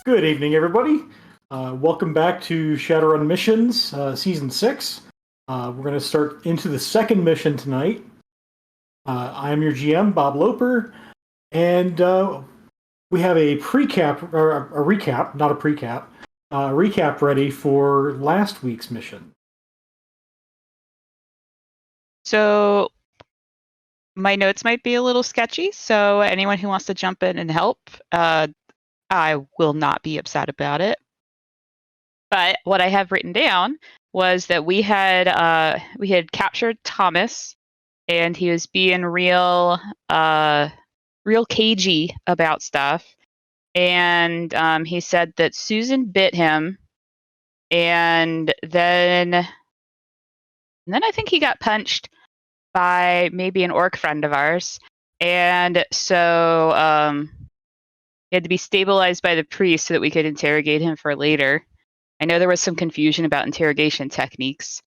Good evening, everybody. Welcome back to Shadowrun Missions, Season 6. We're going to start into the second mission tonight. I am your GM, Bob Loper, and we have a recap ready for last week's mission. So my notes might be a little sketchy, so anyone who wants to jump in and help, I will not be upset about it. But what I have written down was that we had captured Thomas, and he was being real cagey about stuff. And he said that Susan bit him, and then I think he got punched by maybe an orc friend of ours. And so he had to be stabilized by the priest so that we could interrogate him for later. I know there was some confusion about interrogation techniques.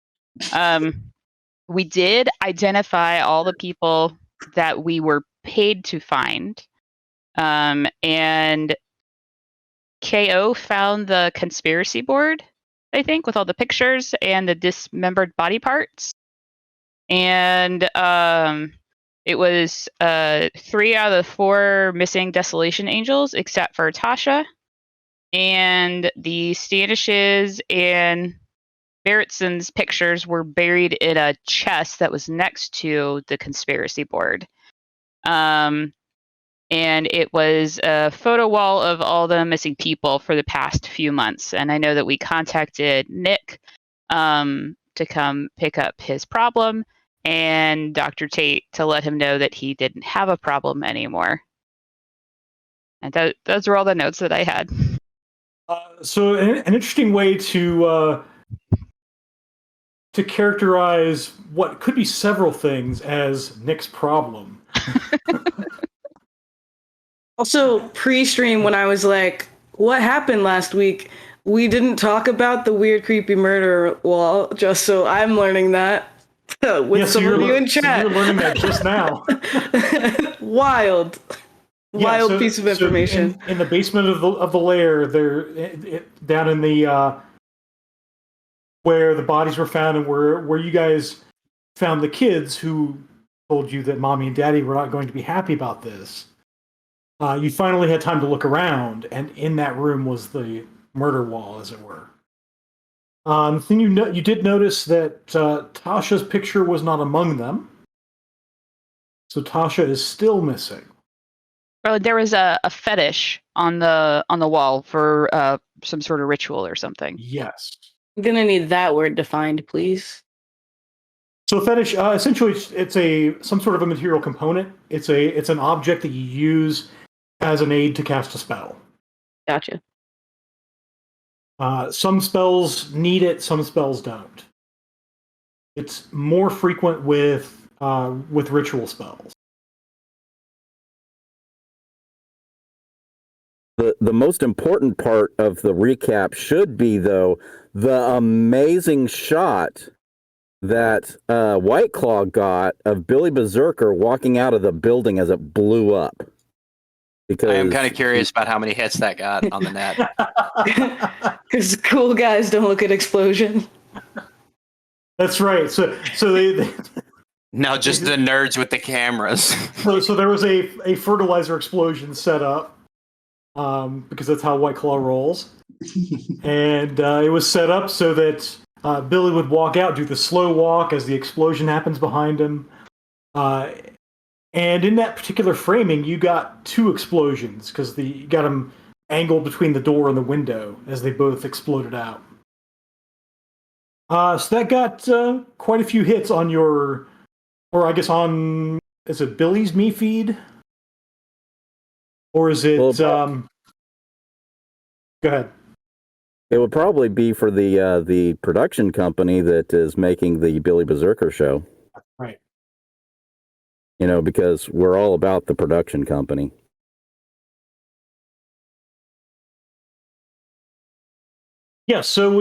We did identify all the people that we were paid to find. And KO found the conspiracy board, I think, with all the pictures and the dismembered body parts. And it was 3 out of the 4 missing Desolation Angels, except for Tasha. And the Standishes and Barrettson's pictures were buried in a chest that was next to the conspiracy board. And it was a photo wall of all the missing people for the past few months. And I know that we contacted Nick to come pick up his problem, and Dr. Tate to let him know that he didn't have a problem anymore. And those were all the notes that I had. So an interesting way to characterize what could be several things as Nick's problem. Also, pre-stream, when I was like, what happened last week? We didn't talk about the weird, creepy murder wall, just so I'm learning that with some of you in chat. So you're learning that just now. Wild piece of information. So in the basement of the lair, down in the where the bodies were found and where you guys found the kids who told you that mommy and daddy were not going to be happy about this. You finally had time to look around, and in that room was the murder wall, as it were. The thing you did notice that Tasha's picture was not among them, so Tasha is still missing. Oh, there was a fetish on the wall for some sort of ritual or something. Yes. I'm gonna need that word defined, please. So fetish, essentially, it's some sort of a material component. It's an object that you use as an aid to cast a spell. Gotcha. Some spells need it, some spells don't. It's more frequent with ritual spells. The most important part of the recap should be, though, the amazing shot that White Claw got of Billy Berserker walking out of the building as it blew up. Because I am kind of curious about how many hits that got on the net. Because cool guys don't look at explosion. That's right. So they No, just the nerds with the cameras. so there was a fertilizer explosion set up, because that's how White Claw rolls, and it was set up so that Billy would walk out, do the slow walk as the explosion happens behind him. And in that particular framing, you got 2 explosions because you got them angled between the door and the window as they both exploded out. So that got quite a few hits on your, or I guess on, is it Billy's me feed? Or is it, go ahead. it would probably be for the production company that is making the Billy Berserker show. Right. You know, because we're all about the production company. Yeah, so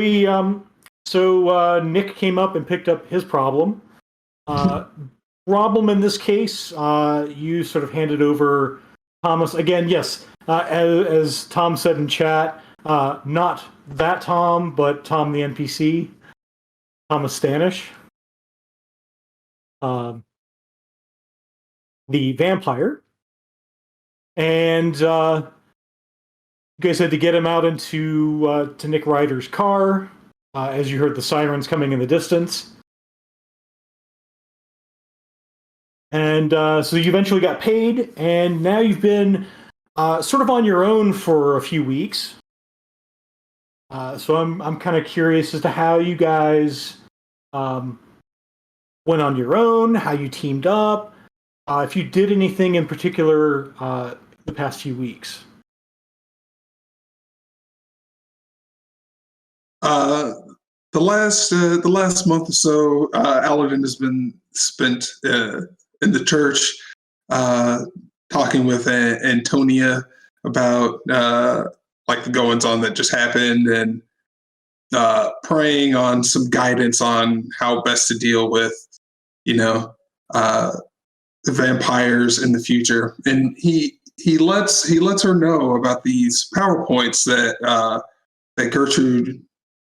Nick came up and picked up his problem. Problem in this case, you sort of handed over Thomas. Again, yes, as Tom said in chat, Not that Tom, but Tom the NPC, Thomas Stanish, the vampire, and you guys had to get him out into to Nick Ryder's car as you heard the sirens coming in the distance. And so you eventually got paid, and now you've been sort of on your own for a few weeks. So I'm kind of curious as to how you guys went on your own, how you teamed up, if you did anything in particular the past few weeks. The last month or so, Aladdin has been spent in the church talking with Antonia about like the goings on that just happened, and praying on some guidance on how best to deal with, the vampires in the future. And he lets her know about these PowerPoints that Gertrude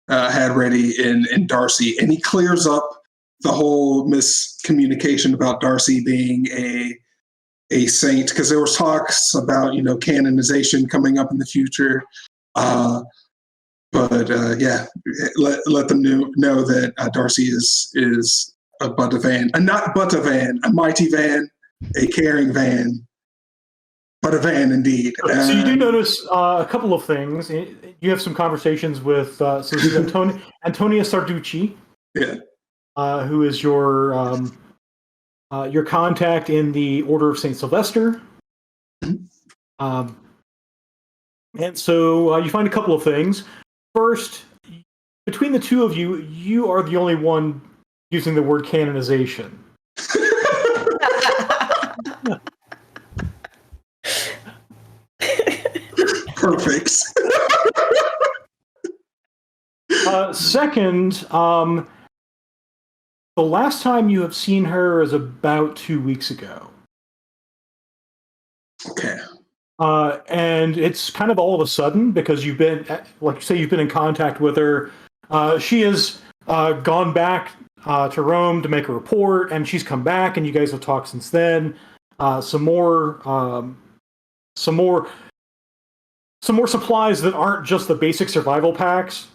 had ready in Darcy, and he clears up the whole miscommunication about Darcy being a saint, because there was talks about canonization coming up in the future. But let them know that Darcy is a but a van, not but a van, a mighty van, a caring van, but a van indeed. So you do notice a couple of things. You have some conversations with this is Antonia Sarducci, who is your contact in the Order of Saint Sylvester. And so you find a couple of things. First, between the two of you, you are the only one using the word canonization. Perfect. Second, the last time you have seen her is about 2 weeks ago. Okay. And it's kind of all of a sudden, because you've been, like you say, you've been in contact with her. She has gone back to Rome to make a report, and she's come back, and you guys have talked since then. Some more supplies that aren't just the basic survival packs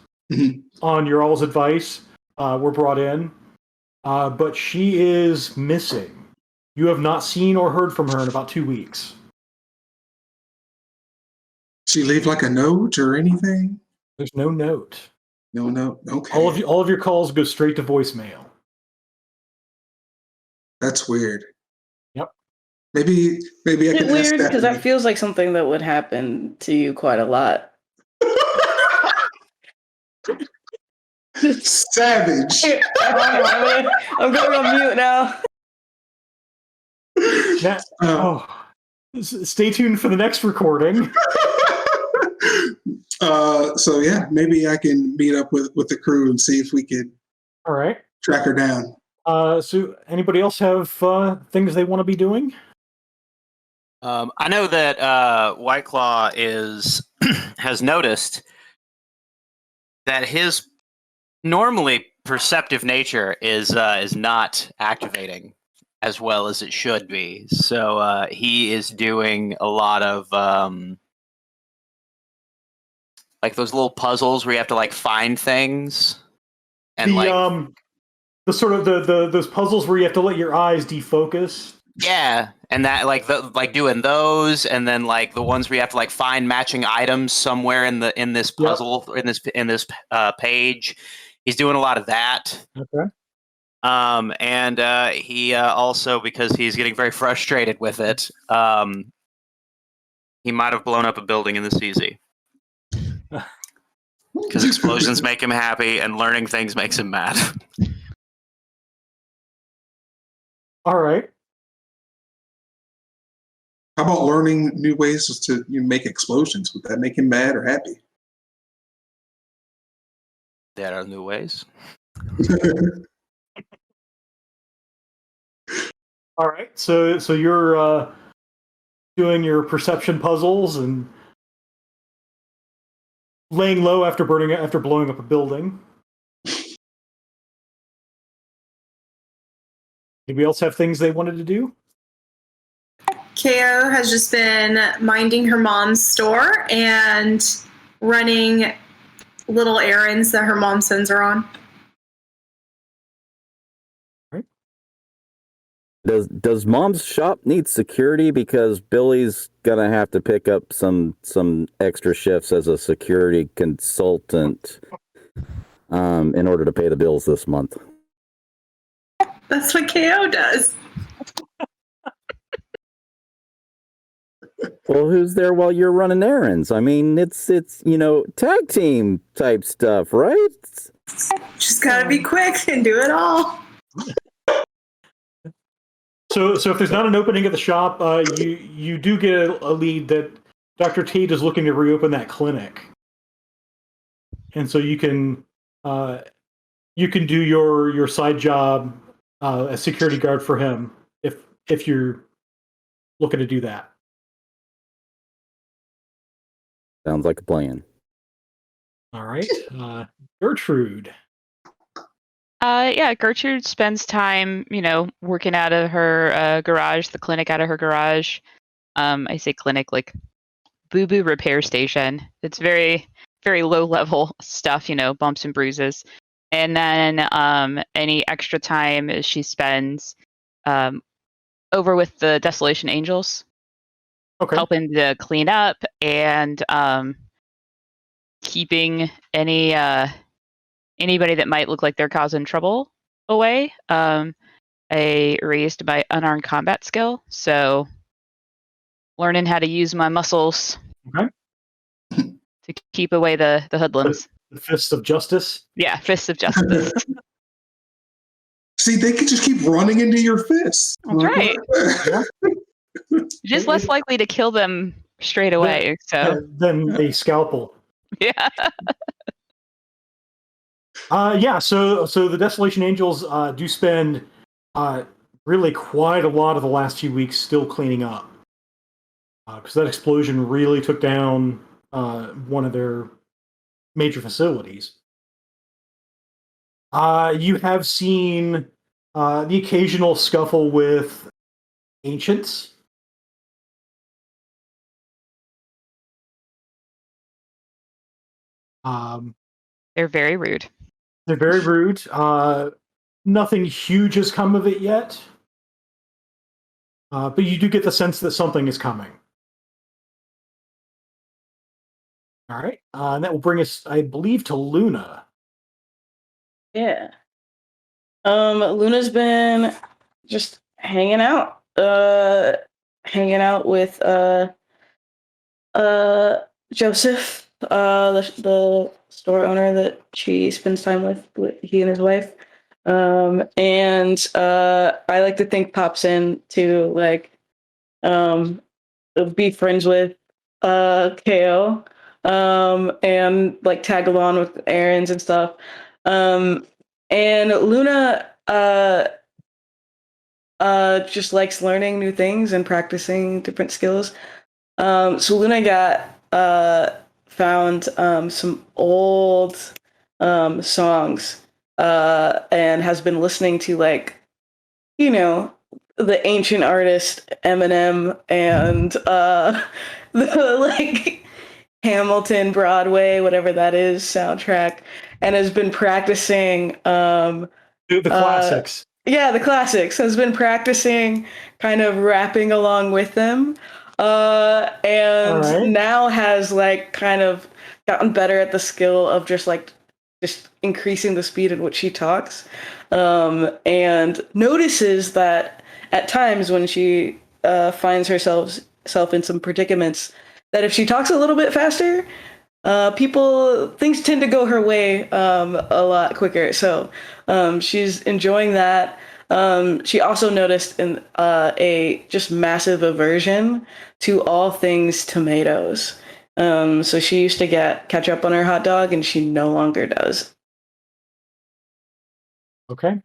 on your all's advice were brought in. But she is missing. You have not seen or heard from her in about 2 weeks. She leave like a note or anything? There's no note. No note. Okay. All of your calls go straight to voicemail. That's weird. Yep. Maybe I Is can it weird? ask Because that feels like something that would happen to you quite a lot. Savage. I'm going on mute now. Stay tuned for the next recording. So yeah, maybe I can meet up with the crew and see if we could All right. track her down. So anybody else have things they want to be doing? I know that White Claw has noticed that his normally perceptive nature is not activating as well as it should be. So he is doing a lot of like those little puzzles where you have to like find things, and the sort of those puzzles where you have to let your eyes defocus. Yeah, and that like doing those, and then like the ones where you have to like find matching items somewhere in this puzzle, in this page. He's doing a lot of that. Okay. And he also, because he's getting very frustrated with it, he might have blown up a building in this easy. Because explosions make him happy, and learning things makes him mad. All right. How about learning new ways to make explosions? Would that make him mad or happy? There are new ways. All right. So you're doing your perception puzzles, and laying low after blowing up a building. Anybody else have things they wanted to do? KO has just been minding her mom's store and running little errands that her mom sends her on. Does Mom's shop need security? Because Billy's gonna have to pick up some extra shifts as a security consultant in order to pay the bills this month. That's what KO does. Well, who's there while you're running errands? I mean, it's tag team type stuff, right? Just gotta be quick and do it all. So if there's not an opening at the shop, you do get a lead that Dr. Tate is looking to reopen that clinic, and so you can do your side job as security guard for him if you're looking to do that. Sounds like a plan. All right, Gertrude. Yeah, Gertrude spends time, working out of her garage, the clinic out of her garage. I say clinic, like boo-boo repair station. It's very, very low level stuff, bumps and bruises. And then any extra time she spends over with the Desolation Angels, helping to clean up and keeping anybody that might look like they're causing trouble away. I raised my unarmed combat skill, so learning how to use my muscles to keep away the hoodlums. The fists of justice? Yeah, fists of justice. See, they could just keep running into your fists. That's right. Just less likely to kill them straight away. Than a scalpel. Yeah. So the Desolation Angels do spend really quite a lot of the last few weeks still cleaning up, because that explosion really took down one of their major facilities. You have seen the occasional scuffle with ancients. They're very rude. They're very rude. Nothing huge has come of it yet. But you do get the sense that something is coming. All right. And that will bring us, I believe, to Luna. Yeah. Luna's been just hanging out. Hanging out with Joseph, the store owner that she spends time with he and his wife. And I like to think pops in to be friends with KO, and like tag along with errands and stuff. And Luna just likes learning new things and practicing different skills. So Luna found some old songs and has been listening to the ancient artist Eminem and the Hamilton Broadway, whatever that is, soundtrack, and has been practicing The classics. the classics. Has been practicing kind of rapping along with them. And now has kind of gotten better at the skill of just increasing the speed at which she talks, and notices that at times when she finds herself in some predicaments, that if she talks a little bit faster, things tend to go her way a lot quicker. So she's enjoying that. She also noticed a just massive aversion to all things tomatoes. So she used to get ketchup on her hot dog, and she no longer does. Okay.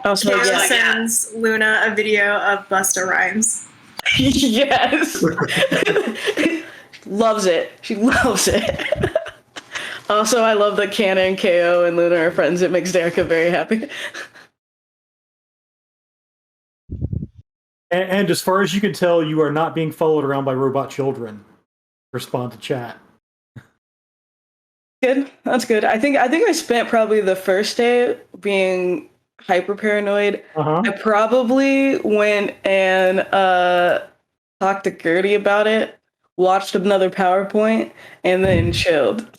Also, Kara sends Luna a video of Busta Rhymes. Yes. loves it. She loves it. Also, I love that Kana and KO and Luna are friends. It makes Derica very happy. And as far as you can tell, you are not being followed around by robot children. Respond to chat. Good. That's good. I think I spent probably the first day being hyper paranoid. I probably went and talked to Gertie about it, watched another PowerPoint, and then chilled.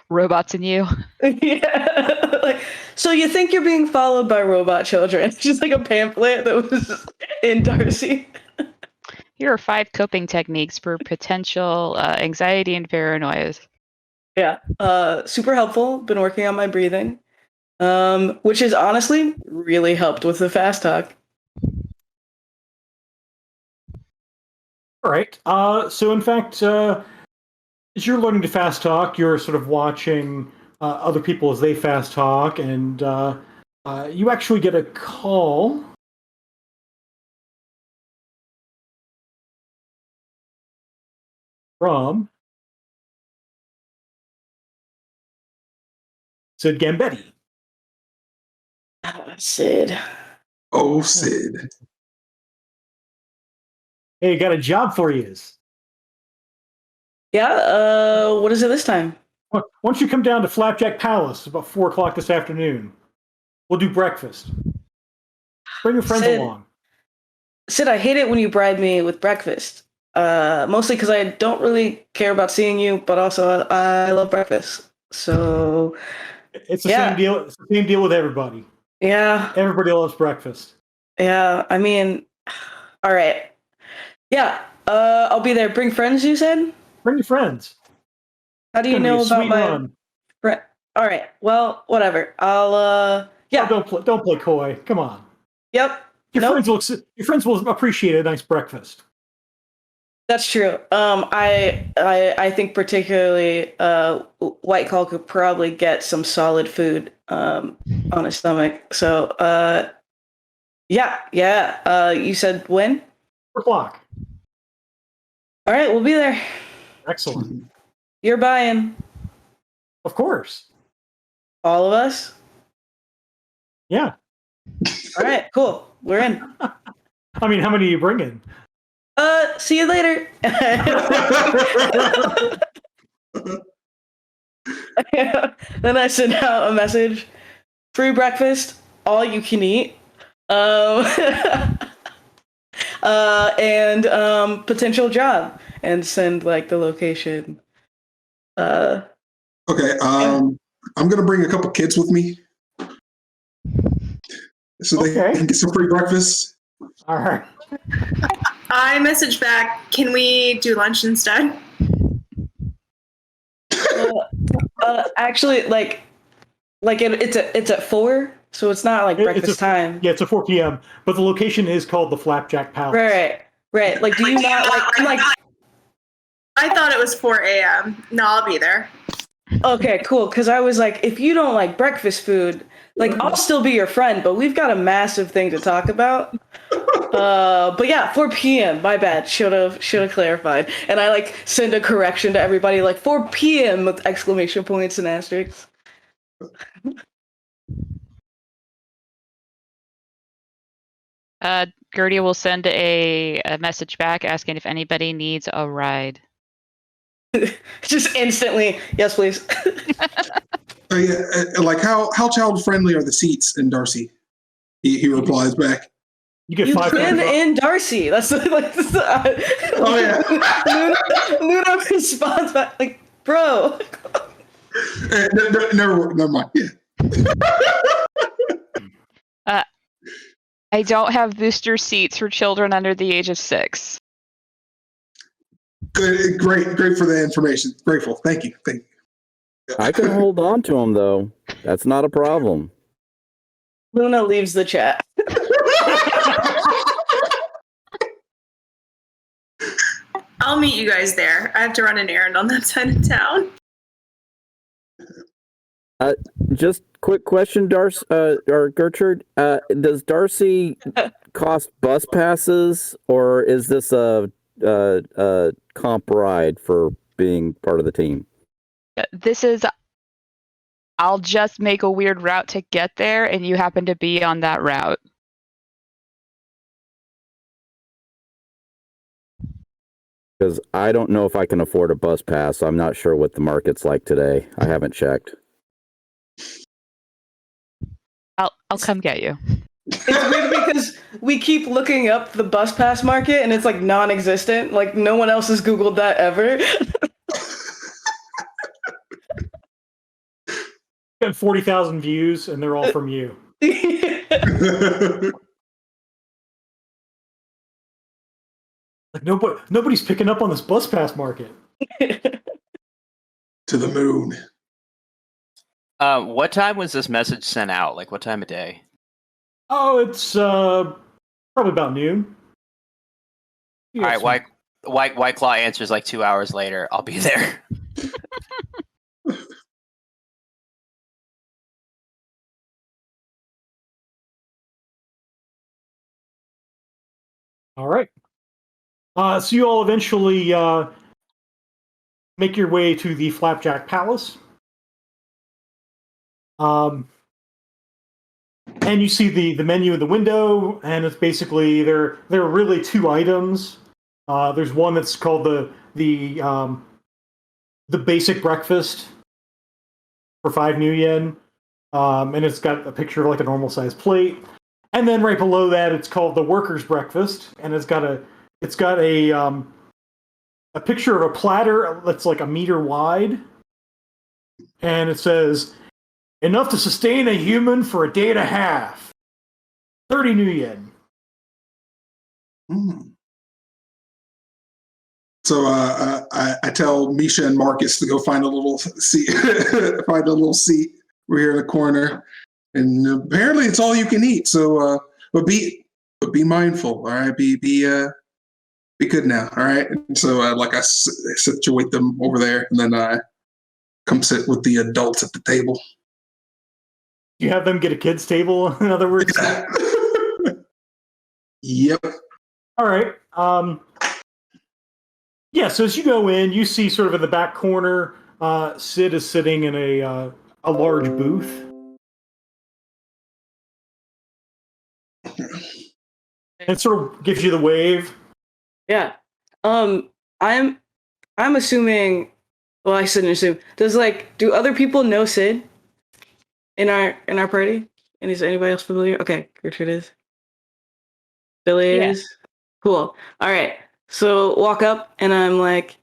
Robots in you. Yeah. Like, so you think you're being followed by robot children? It's just like a pamphlet that was in Darcy. Here are 5 coping techniques for potential anxiety and paranoias. Yeah. Super helpful. Been working on my breathing, which has honestly really helped with the fast talk. All right. So, in fact, as you're learning to fast talk, you're sort of watching other people as they fast talk, and you actually get a call from Sid Gambetti. Sid. Oh, Sid. Hey, got a job for you. Yeah. What is it this time? Why don't you come down to Flapjack Palace about 4 o'clock this afternoon? We'll do breakfast. Bring your friends along. Sid, I hate it when you bribe me with breakfast. Mostly because I don't really care about seeing you, but also I love breakfast. So it's the same deal. It's the same deal with everybody. Yeah. Everybody loves breakfast. Yeah. I mean, all right. Yeah. I'll be there. Bring friends, you said? Bring your friends. How do you know about my friend? All right. Well, whatever. I'll yeah. Oh, don't play coy. Come on. Yep. Your friends will appreciate a nice breakfast. That's true. I think particularly White Claw could probably get some solid food on his stomach. So yeah. You said when? 4 o'clock. All right, we'll be there. Excellent. You're buying. Of course. All of us? Yeah. All right, cool. We're in. I mean, how many are you bringing? See you later. Then I send out a message. Free breakfast, all you can eat. And potential job, and send like the location. Okay, I'm gonna bring a couple kids with me, so they can get some free breakfast. All right. I message back, can we do lunch instead? Actually, it's at 4, so it's not like breakfast time. Yeah, it's at 4 p.m. But the location is called the Flapjack Palace. Right. Like, do you not like? I'm like, I thought it was 4 a.m. No, I'll be there. Okay, cool. Because I was like, if you don't like breakfast food, like I'll still be your friend, but we've got a massive thing to talk about. But yeah, 4 p.m. My bad. Should have clarified. And I like send a correction to everybody, like 4 p.m. with exclamation points and asterisks. Gertie will send a message back asking if anybody needs a ride. Just instantly, yes, please. Like how child friendly are the seats in Darcy? He replies back. You get You've 5 been in Darcy. That's like. Oh yeah. Luna responds back like, bro. Never mind. Yeah. I don't have booster seats for children under the age of 6. Good, great for the information. Grateful. Thank you. I can hold on to them though. That's not a problem. Luna leaves the chat. I'll meet you guys there. I have to run an errand on that side of town. Just quick question, Darcy or Gertrude. Does Darcy cost bus passes, or is this a comp ride for being part of the team. This is. I'll just make a weird route to get there, and you happen to be on that route. Because I don't know if I can afford a bus pass. So I'm not sure what the market's like today. I haven't checked. I'll come get you. It's weird because we keep looking up the bus pass market and it's like non-existent. Like no one else has Googled that ever. Got 40,000 views, and they're all from you. Like nobody's picking up on this bus pass market. To the moon. What time was this message sent out? Like, what time of day? Oh, it's probably about noon. All right, White Claw answers like 2 hours later. I'll be there. All right. So you all eventually make your way to the Flapjack Palace. And you see the menu in the window, and it's basically there are really two items. There's one that's called the basic breakfast for 5 new yen, and it's got a picture of like a normal sized plate. And then right below that, it's called the workers' breakfast, and it's got a picture of a platter that's like a meter wide, and it says, "Enough to sustain a human for a day and a half. 30 new yen." Mm. So I tell Misha and Marcus to go find a little seat. Find a little seat. We're here in the corner, and apparently it's all you can eat. So, but be mindful. All right, be good now. All right. And so like I situate them over there, and then I come sit with the adults at the table. You have them get a kids' table, in other words? Yep. All right. Yeah, so as you go in, you see sort of in the back corner, Sid is sitting in a large booth. It sort of gives you the wave. Yeah. I'm assuming, well, I shouldn't assume. Do other people know Sid in our party? And is anybody else familiar? Okay, Gertrude is. Billy is. Cool. All right. So walk up and I'm like,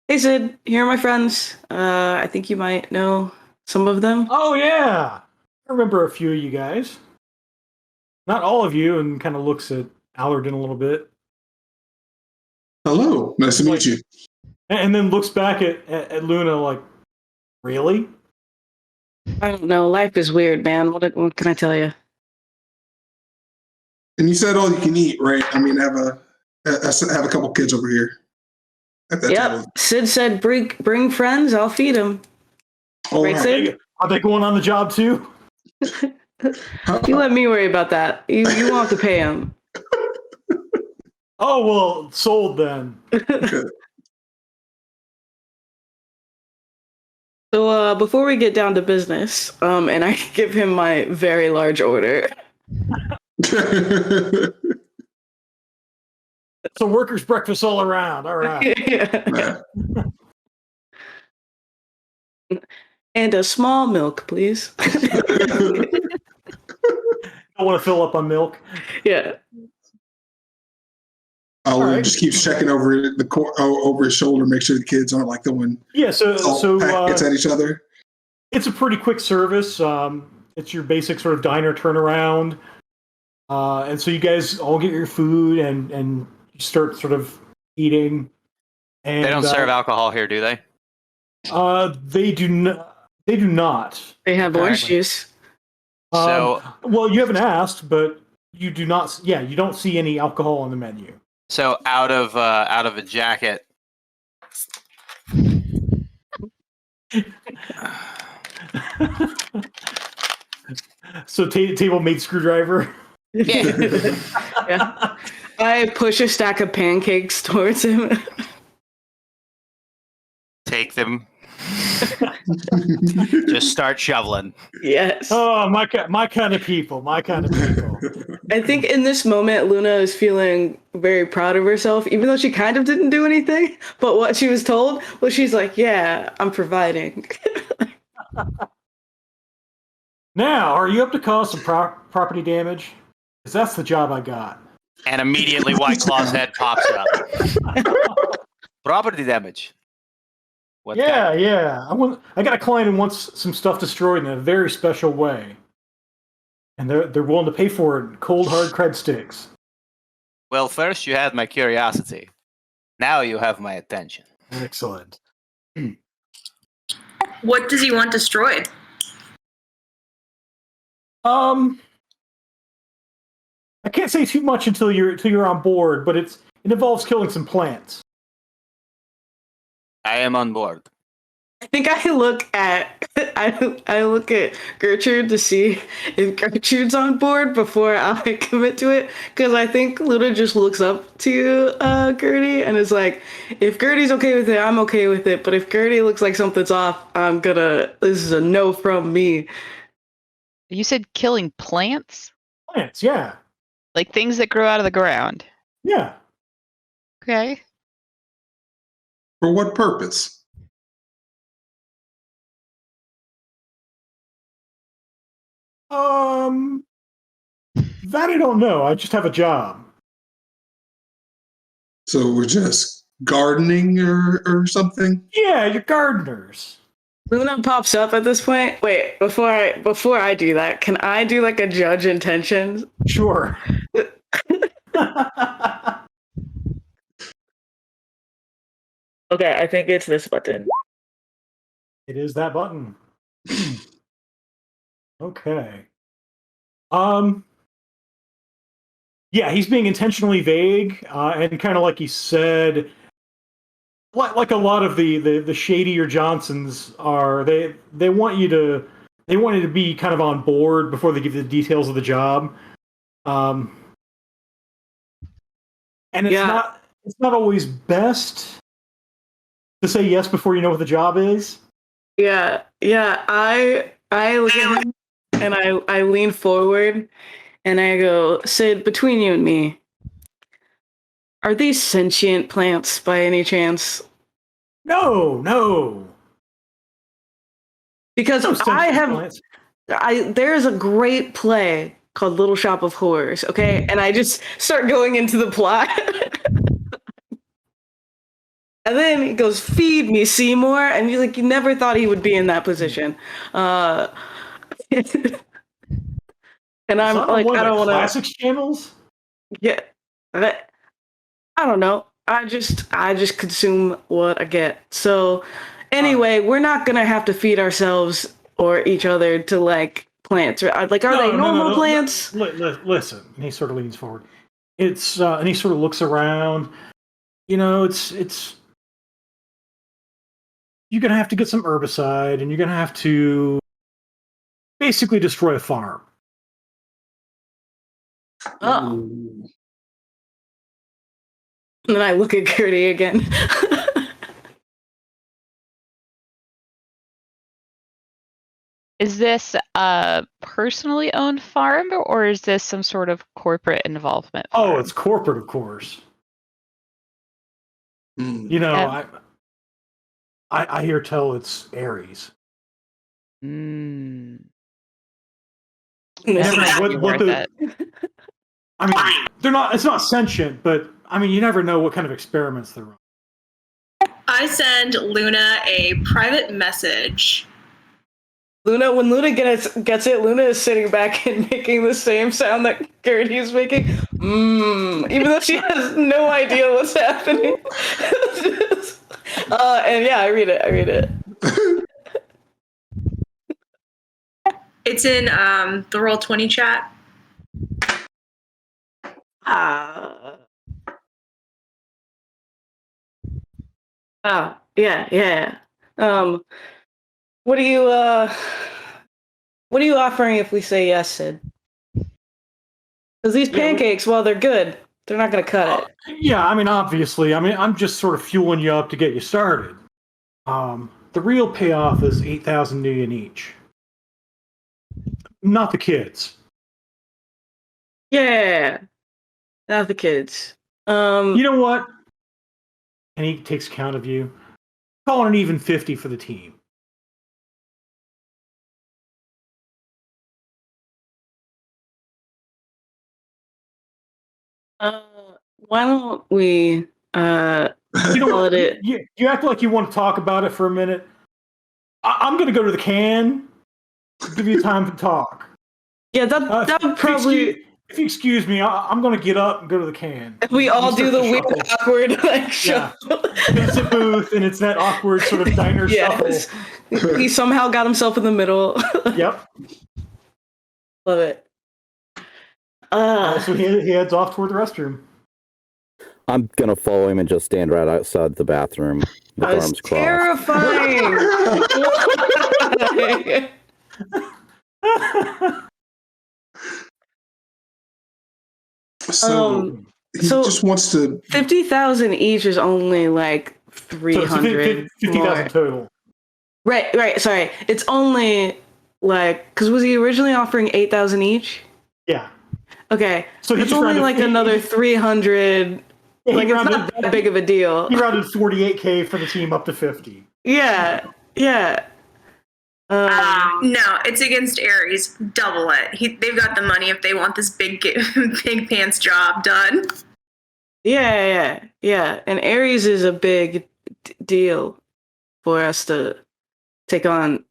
"Hey Sid, here are my friends. I think you might know some of them." Oh yeah, I remember a few of you guys. Not all of you, and kind of looks at Allerton a little bit. Hello, nice to meet you. And then looks back at Luna like, "Really?" I don't know. Life is weird, man. What can I tell you? And you said all you can eat, right? I mean, I have a couple kids over here at that table. Sid said, "Bring friends. I'll feed them." All Right, right. Sid? Are they going on the job too? You let me worry about that. You won't have to pay them. Oh well, sold then. Okay. So before we get down to business, and I give him my very large order. So workers' breakfast all around. All right. Yeah. And a small milk, please. Don't want to fill up on milk. Yeah. I'll just keep checking over over his shoulder, make sure the kids aren't like throwing packets at each other. It's a pretty quick service. It's your basic sort of diner turnaround, and so you guys all get your food and you start sort of eating. And They don't serve alcohol here, do they? They do not. They do not. They have orange juice. So, well, you haven't asked, but you do not. Yeah, you don't see any alcohol on the menu. so out of a jacket. So table made screwdriver. Yeah. Yeah. I push a stack of pancakes towards him. Take them. Just start shoveling. Yes. Oh, my kind of people. My kind of people. I think in this moment, Luna is feeling very proud of herself, even though she kind of didn't do anything. But what she was told was she's like, yeah, I'm providing. Now, are you up to cause some property damage? Because that's the job I got. And immediately White Claw's head pops up. Property damage. What kind? Yeah. I got a client who wants some stuff destroyed in a very special way. And they're willing to pay for it in cold, hard cred sticks. Well, first you had my curiosity. Now you have my attention. Excellent. What does he want destroyed? I can't say too much until you're on board, but it involves killing some plants. I am on board. I think I look at Gertrude to see if Gertrude's on board before I commit to it, because I think Luna just looks up to Gertie and is like, if Gertie's okay with it, I'm okay with it, but if Gertie looks like something's off, this is a no from me. You said killing plants? Plants, yeah. Like things that grow out of the ground. Yeah. Okay. For what purpose? That I don't know. I just have a job. So we're just gardening or something? Yeah, you're gardeners. Luna pops up at this point. Wait, before I do that, can I do like a judge intentions? Sure. Okay, I think it's this button. It is that button. Okay. Yeah, he's being intentionally vague, and kind of like he said, like a lot of the shadier Johnsons are. They want you to be kind of on board before they give you the details of the job. And it's not always best to say yes before you know what the job is. Yeah. I look at him and I lean forward and I go, Sid, between you and me, are these sentient plants by any chance? No. Because No sentient plants. there's a great play called Little Shop of Horrors, okay? And I just start going into the plot. And then he goes, feed me, Seymour. And you're like, you never thought he would be in that position. And I'm like, I don't want to. Classics channels. Yeah, I don't know. I just consume what I get. So anyway, we're not gonna have to feed ourselves or each other to like plants. Like, are they normal plants? Listen, and he sort of leans forward. And he sort of looks around. It's you're gonna have to get some herbicide, and you're gonna have to basically destroy a farm. Oh. And then I look at Gertie again. Is this a personally owned farm, or is this some sort of corporate involvement farm? Oh, it's corporate, of course. I hear tell it's Aries. Mm. This That might might be worth it. I mean, they're not. It's not sentient, but I mean, you never know what kind of experiments they're running. I send Luna a private message. Luna, when Luna gets it, Luna is sitting back and making the same sound that Gertie is making. Even though she has no idea what's happening. And yeah, I read it. It's in the Roll20 chat. Yeah. What are you offering if we say yes, Sid? Because these pancakes, while they're good, They're not gonna cut it. Yeah, I mean, obviously, I'm just sort of fueling you up to get you started. The real payoff is 8,000 million each. Not the kids. Yeah, not the kids. You know what? And he takes account of you. Call it an even 50 for the team. Why don't we call it? You act like you want to talk about it for a minute. I'm going to go to the can. Give you time to talk. Yeah, that would probably. If you excuse me, I'm going to get up and go to the can. If we all do the weird, awkward shuffle. It's a booth, and it's that awkward sort of diner shuffle. He somehow got himself in the middle. Yep. Love it. So he heads off toward the restroom. I'm gonna follow him and just stand right outside the bathroom with arms crossed. Terrifying. So he just wants to 50,000 each is only like 300. 50,000 total. Right. Sorry, it's only like because was he originally offering 8,000 each? Yeah. Okay, so it's only like another 300. Like it's not that big of a deal. He rounded 48K for the team up to 50. Yeah. No, it's against Ares. Double it. They've got the money if they want this big pants job done. Yeah. And Ares is a big deal for us to take on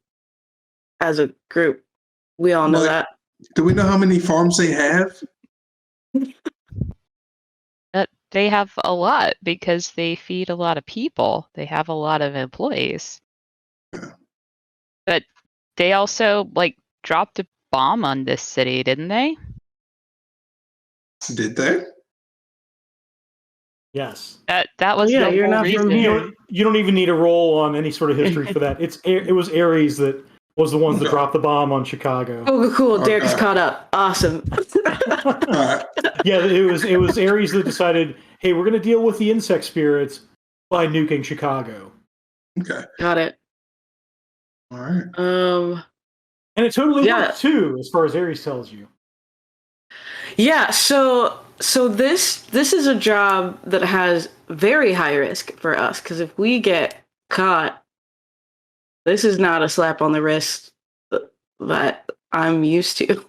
as a group. We all know that. Do we know how many farms they have? They have a lot because they feed a lot of people. They have a lot of employees. But they also dropped a bomb on this city, didn't they? Did they? Yes. That was the you're whole not reason. from here. You don't even need a roll on any sort of history for that. It was Ares that was the ones that dropped the bomb on Chicago. Oh, cool. Derek's caught up. Awesome. Yeah, it was Ares that decided, hey, we're going to deal with the insect spirits by nuking Chicago. Okay. Got it. All right. And it totally worked too, as far as Ares tells you. Yeah, so this is a job that has very high risk for us because if we get caught, this is not a slap on the wrist that I'm used to.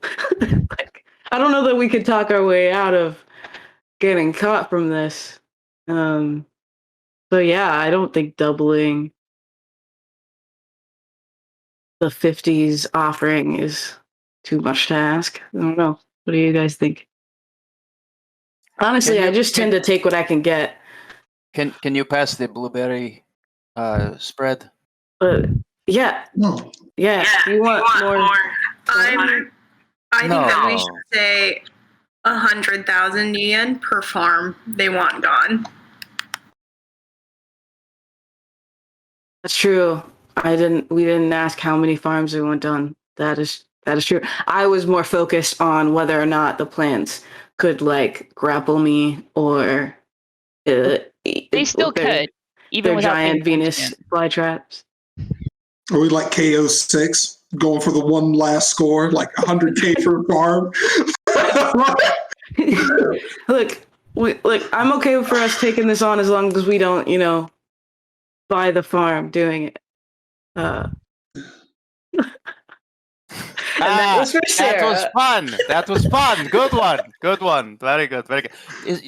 I don't know that we could talk our way out of getting caught from this. So yeah, I don't think doubling the 50s offering is too much to ask. I don't know. What do you guys think? Honestly, I just tend to take what I can get. Can you pass the blueberry spread? But yeah. No. Yeah. You want more? I think that we should say 100,000 yen per farm they want gone. That's true. We didn't ask how many farms they want done. That is true. I was more focused on whether or not the plants could grapple me or they still could, even without giant Venus flytraps. Are we like KO6 going for the one last score, like 100K for a farm? Look, I'm okay for us taking this on as long as we don't, buy the farm doing it. That was for Sarah. That was fun. Good one. Very good.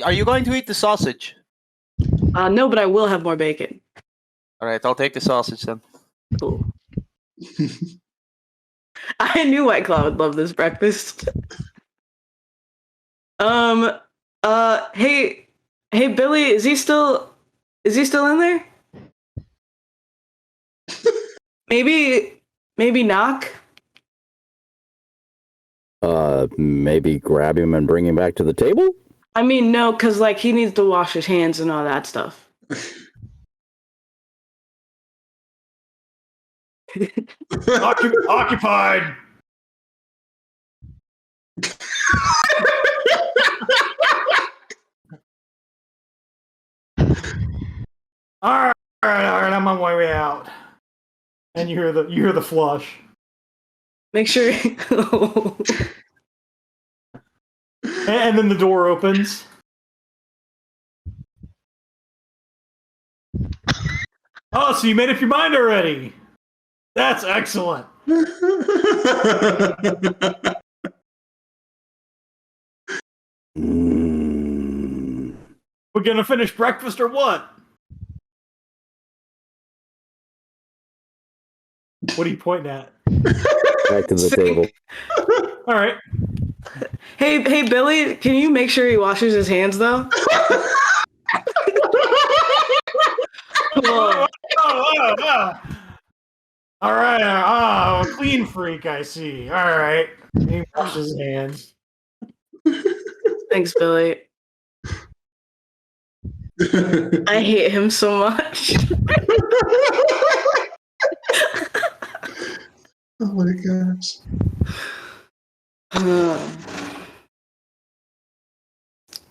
Are you going to eat the sausage? No, but I will have more bacon. All right, I'll take the sausage then. Cool. I knew White Claw would love this breakfast. Hey, Billy, is he still in there? Maybe knock. Maybe grab him and bring him back to the table? I mean, no, because he needs to wash his hands and all that stuff. Occupied. All right, I'm on my way out. And you hear the flush. Make sure. And then the door opens. Oh, so you made up your mind already. That's excellent. We're gonna finish breakfast or what? What are you pointing at? Back to the table. All right. Hey, Billy, can you make sure he washes his hands though? Whoa. All right. Oh, clean freak, I see. All right. He washes his hands. Thanks, Billy. I hate him so much. Oh my gosh.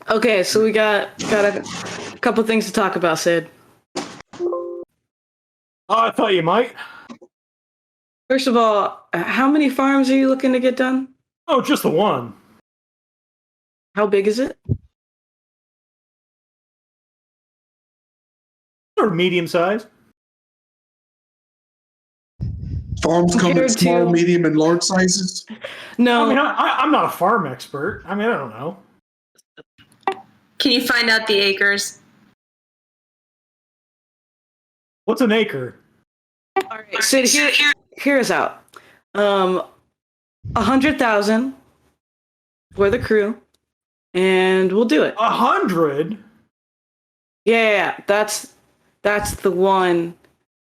Okay, so we got a couple things to talk about, Sid. Oh, I thought you might. First of all, how many farms are you looking to get done? Oh, just the one. How big is it? Or medium size. Farms come in Compared small, to- medium, and large sizes. No. I mean, I'm not a farm expert. I mean, I don't know. Can you find out the acres? What's an acre? All right, Sid, here's out. 100,000 for the crew, and we'll do it. 100? Yeah, that's the one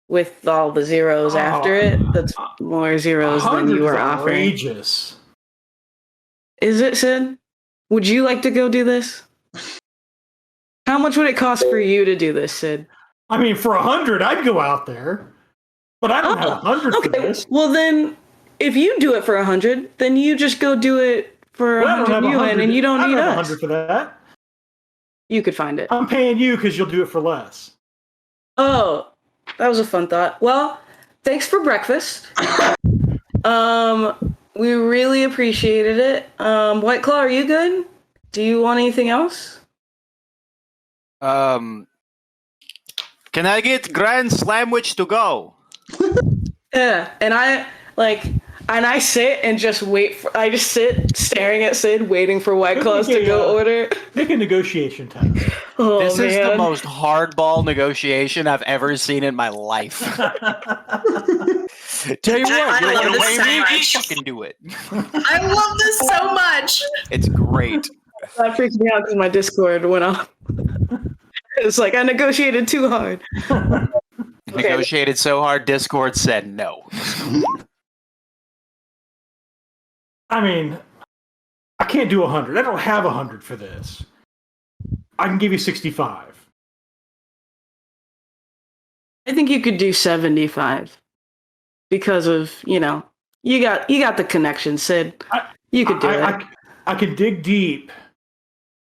with all the zeros after it. That's more zeros than you were offering. Outrageous. Is it, Sid? Would you like to go do this? How much would it cost for you to do this, Sid? I mean, for 100, I'd go out there, but I don't have 100 for Okay, this. well then, if you do it for 100, then you just go do it for But I don't have 100 UN, and you don't I need don't have us. 100 for that. You could find it. I'm paying you because you'll do it for less. Oh, that was a fun thought. Well, thanks for breakfast. We really appreciated it. White Claw, are you good? Do you want anything else? Can I get Grand Slamwich to go? Yeah, and I sit and just wait for. I just sit staring at Sid, waiting for White Claws to go order. Make a negotiation time. Oh, This is the man. most hardball negotiation I've ever seen in my life. Tell you what, you I love want to this pay so me? much. Fucking do it. I love this so much. It's great. That freaked me out because my Discord went off. It's like I negotiated too hard. Negotiated so hard, Discord said no. I mean, I can't do 100. I don't have 100 for this. I can give you 65. I think you could do 75 because of you got the connection, Sid. You could do it. I can dig deep,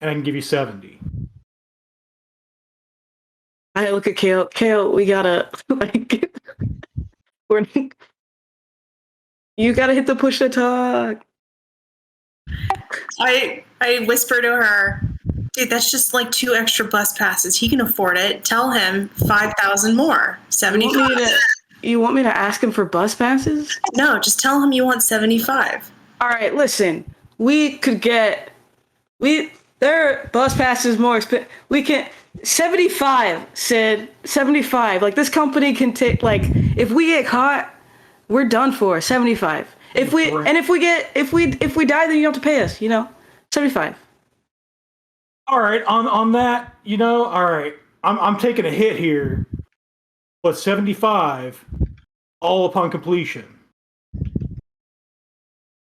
and I can give you 70. I look at Kale. Kale, we gotta you gotta hit the push to talk. I whisper to her, dude, that's just like 2 extra bus passes. He can afford it. Tell him 5,000 more. 75. You want me to ask him for bus passes? No, just tell him you want 75. All right, listen. We could get their bus passes more expensive. We can 75, Sid. 75. Like this company can take if we get caught, we're done for. 75. If we die, then you have to pay us. 75. All right, on that, all right. I'm taking a hit here, but 75, all upon completion.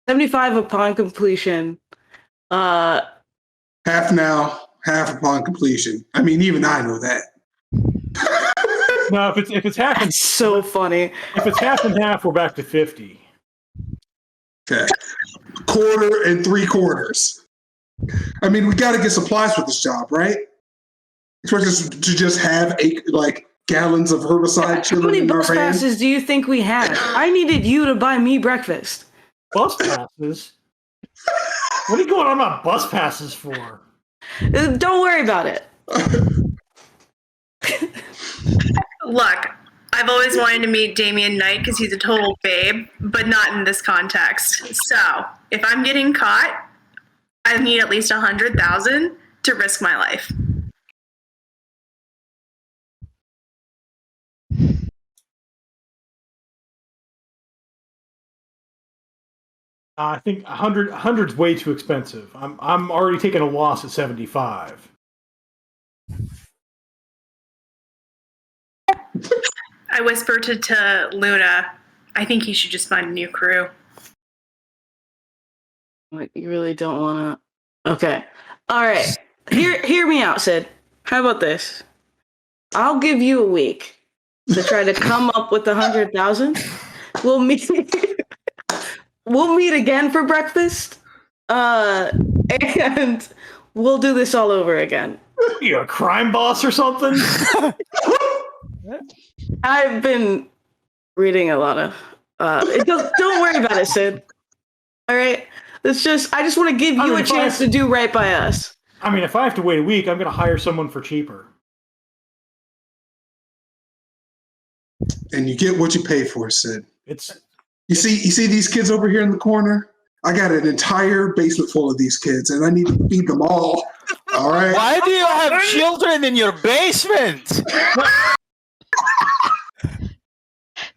75 upon completion. Half now, half upon completion. I mean, even I know that. No, if it's half and That's so funny. if it's half and half, we're back to 50. Okay. Quarter and 3/4. I mean, we got to get supplies for this job, right? Expect us to just have gallons of herbicide How chilling many in our bus van. passes do you think we had? I needed you to buy me breakfast. Bus passes? What are you going on about bus passes for? Don't worry about it. Look, I've always wanted to meet Damian Knight because he's a total babe, but not in this context. So, if I'm getting caught, I need at least 100,000 to risk my life. I think 100's way too expensive. I'm already taking a loss at 75. I whispered to Luna, I think he should just find a new crew. What, you really don't want to? Okay. All right. Hear me out, Sid. How about this? I'll give you a week to try to come up with 100,000. We'll meet. We'll meet again for breakfast. And we'll do this all over again. You a crime boss or something? I've been reading a lot of. Don't worry about it, Sid. All right. I just want to give you a chance to do right by us. I mean, if I have to wait a week, I'm going to hire someone for cheaper. And you get what you pay for, Sid. It's You see these kids over here in the corner? I got an entire basement full of these kids, and I need to feed them all. All right. Why do you have children in your basement?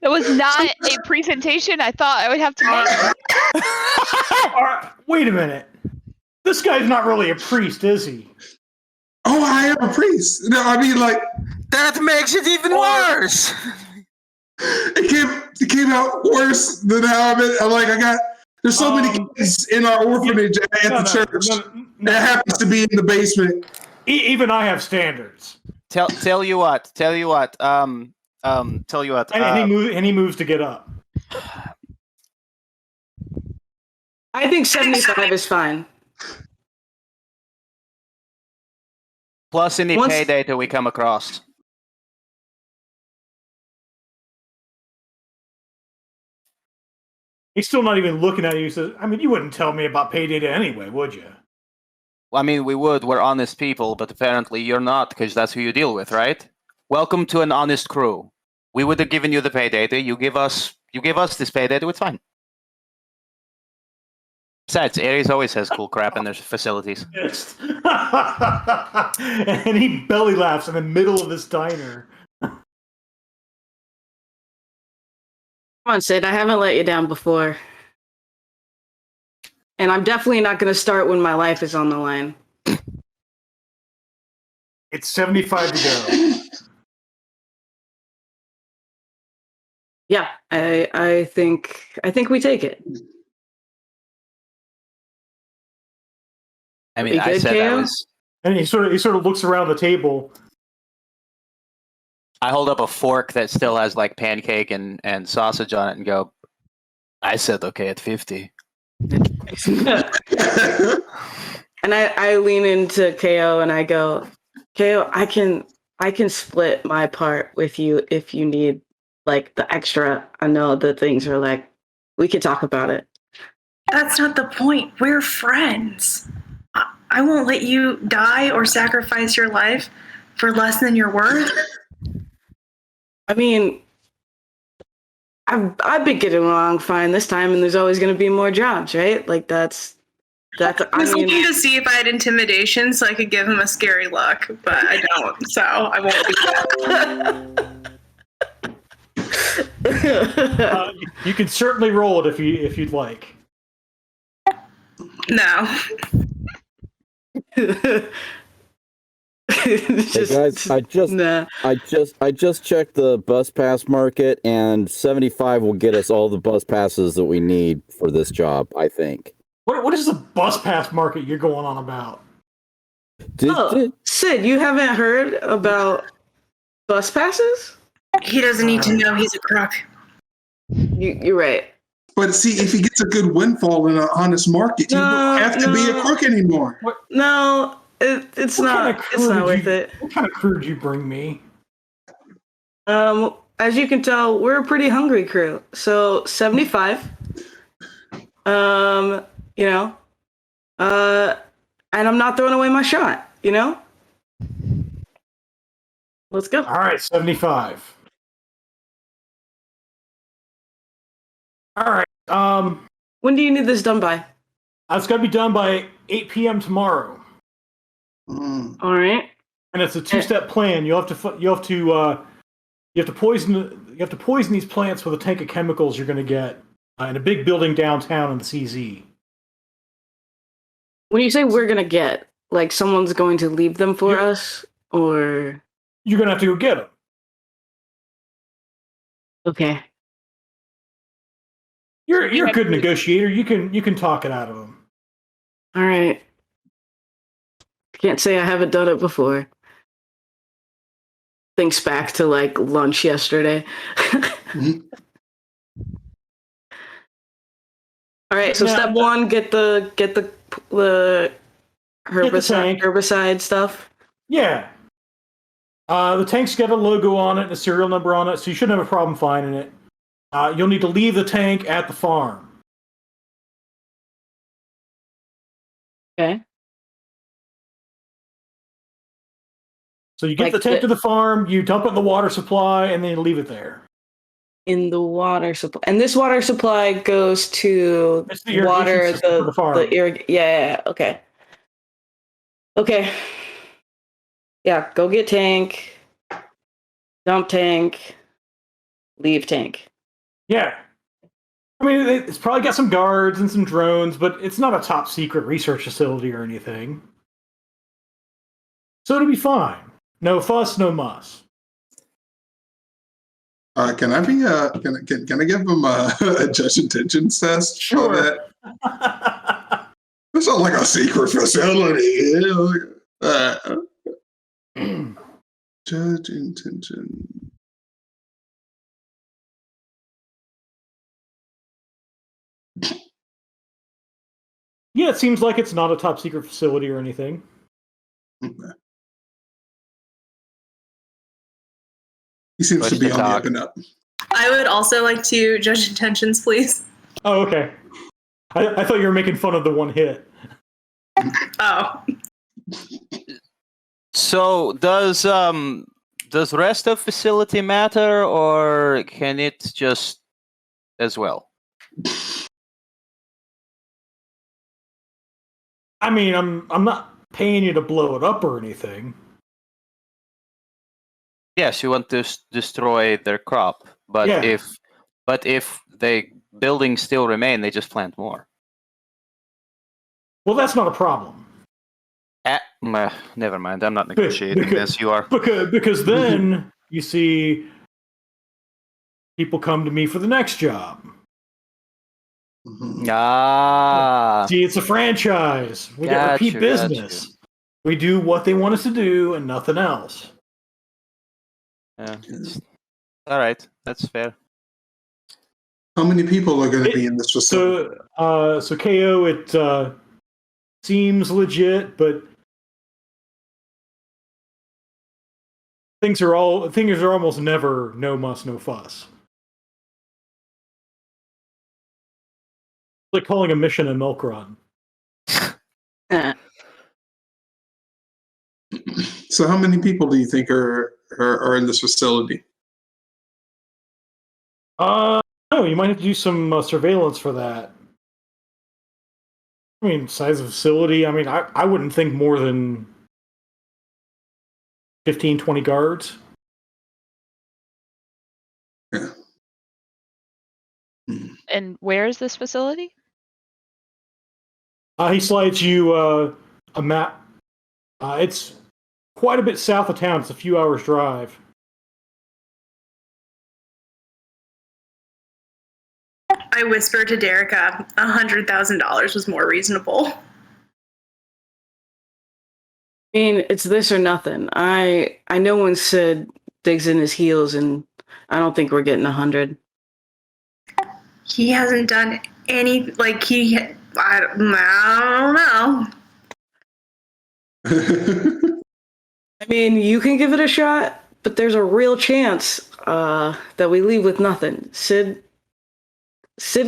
That was not a presentation I thought I would have to make. all right, wait a minute. This guy's not really a priest, is he? Oh, I am a priest. No, I mean, like, That makes it even worse. it came out worse than how there's so many kids in our orphanage at the church that happens to be in the basement. Even I have standards. Tell you what. And he moves to get up. I think 75 is fine. Plus any pay data we come across. He's still not even looking at you. He says, I mean, you wouldn't tell me about pay data anyway, would you? Well, I mean, we would. We're honest people, but apparently you're not, because that's who you deal with, right? Welcome to an honest crew. We would have given you the pay data. You give us this pay data. It's fine. Besides, Ares always has cool crap in their facilities. Yes. And he belly laughs in the middle of this diner. Come on, Sid. I haven't let you down before. And I'm definitely not going to start when my life is on the line. It's 75 to go. Yeah, I think we take it. I mean, We I good, said I KO? was. And he sort of looks around the table. I hold up a fork that still has like pancake and sausage on it and go, I said okay at 50. And I lean into KO and I go, KO, I can split my part with you if you need like the extra. I know that things are like, we could talk about it. That's not the point. We're friends. I won't let you die or sacrifice your life for less than you're worth. I mean, I've been getting along fine this time, and there's always going to be more jobs, right? Like that's. I was looking to see if I had intimidation so I could give him a scary look, but I don't, so I won't do that. You can certainly roll it if you'd like. No. Just, Hey guys, I just checked the bus pass market, and 75 will get us all the bus passes that we need for this job, I think. What is the bus pass market you're going on about? Sid, you haven't heard about bus passes? He doesn't need to know he's a crook. You're right. But see, if he gets a good windfall in an honest market, he won't have to be a crook anymore. No, it's not. It's not worth it. What kind of crew did you bring me? As you can tell, we're a pretty hungry crew. So 75. You know, and I'm not throwing away my shot. You know. Let's go. All right, 75. All right. When do you need this done by? It's got to be done by 8 p.m. tomorrow. All right. And it's a two-step plan. You have to poison these plants with a tank of chemicals you're going to get in a big building downtown in the CZ. When you say we're gonna get, like someone's going to leave them for us, or You're going to have to go get them. okay. You're a good negotiator. You can talk it out of them. All right. Can't say I haven't done it before. Thinks back to like lunch yesterday. All right, so step one, get the herbicide stuff. Yeah. The tank's got a logo on it and a serial number on it, so you shouldn't have a problem finding it. You'll need to leave the tank at the farm. Okay. So you get the tank to the farm, you dump it in the water supply, and then you leave it there. In the water supply, and this water supply goes to It's the water for the farm. Yeah. Okay. Yeah. Go get tank. Dump tank. Leave tank. Yeah. I mean, it's probably got some guards and some drones, but it's not a top secret research facility or anything. So it'll be fine. No fuss, no muss. Can I be can I give him a judge intentions test? Sure. This sounds like a secret facility. Judge intention. Yeah, it seems like it's not a top secret facility or anything. Okay. He seems to be on the up and up. I would also like to judge intentions, please. Oh, okay. I thought you were making fun of the one hit. Oh. So does rest of facility matter, or can it just as well? I mean, I'm not paying you to blow it up or anything. Yes, you want to destroy their crop, but Yeah. if the buildings still remain, they just plant more. Well, that's not a problem. Never mind. I'm not negotiating this. You are. Because then you see people come to me for the next job. Ah. See, it's a franchise. We get repeat business. We do what they want us to do and nothing else. Yeah. All right. That's fair. How many people are going to be in this facility? So KO, it seems legit, but things are almost never no muss, no fuss. It's like calling a mission a milk run. So how many people do you think are in this facility? No, you might have to do some surveillance for that. I mean, size of facility, I mean, I wouldn't think more than 15, 20 guards. Yeah. And where is this facility? He slides you a map. It's quite a bit south of town. It's a few hours drive. I whispered to Derica, $100,000 was more reasonable. I mean, it's this or nothing. I know when Sid digs in his heels, and I don't think we're getting 100. He hasn't done any, I don't know. I mean, you can give it a shot, but there's a real chance that we leave with nothing. Sid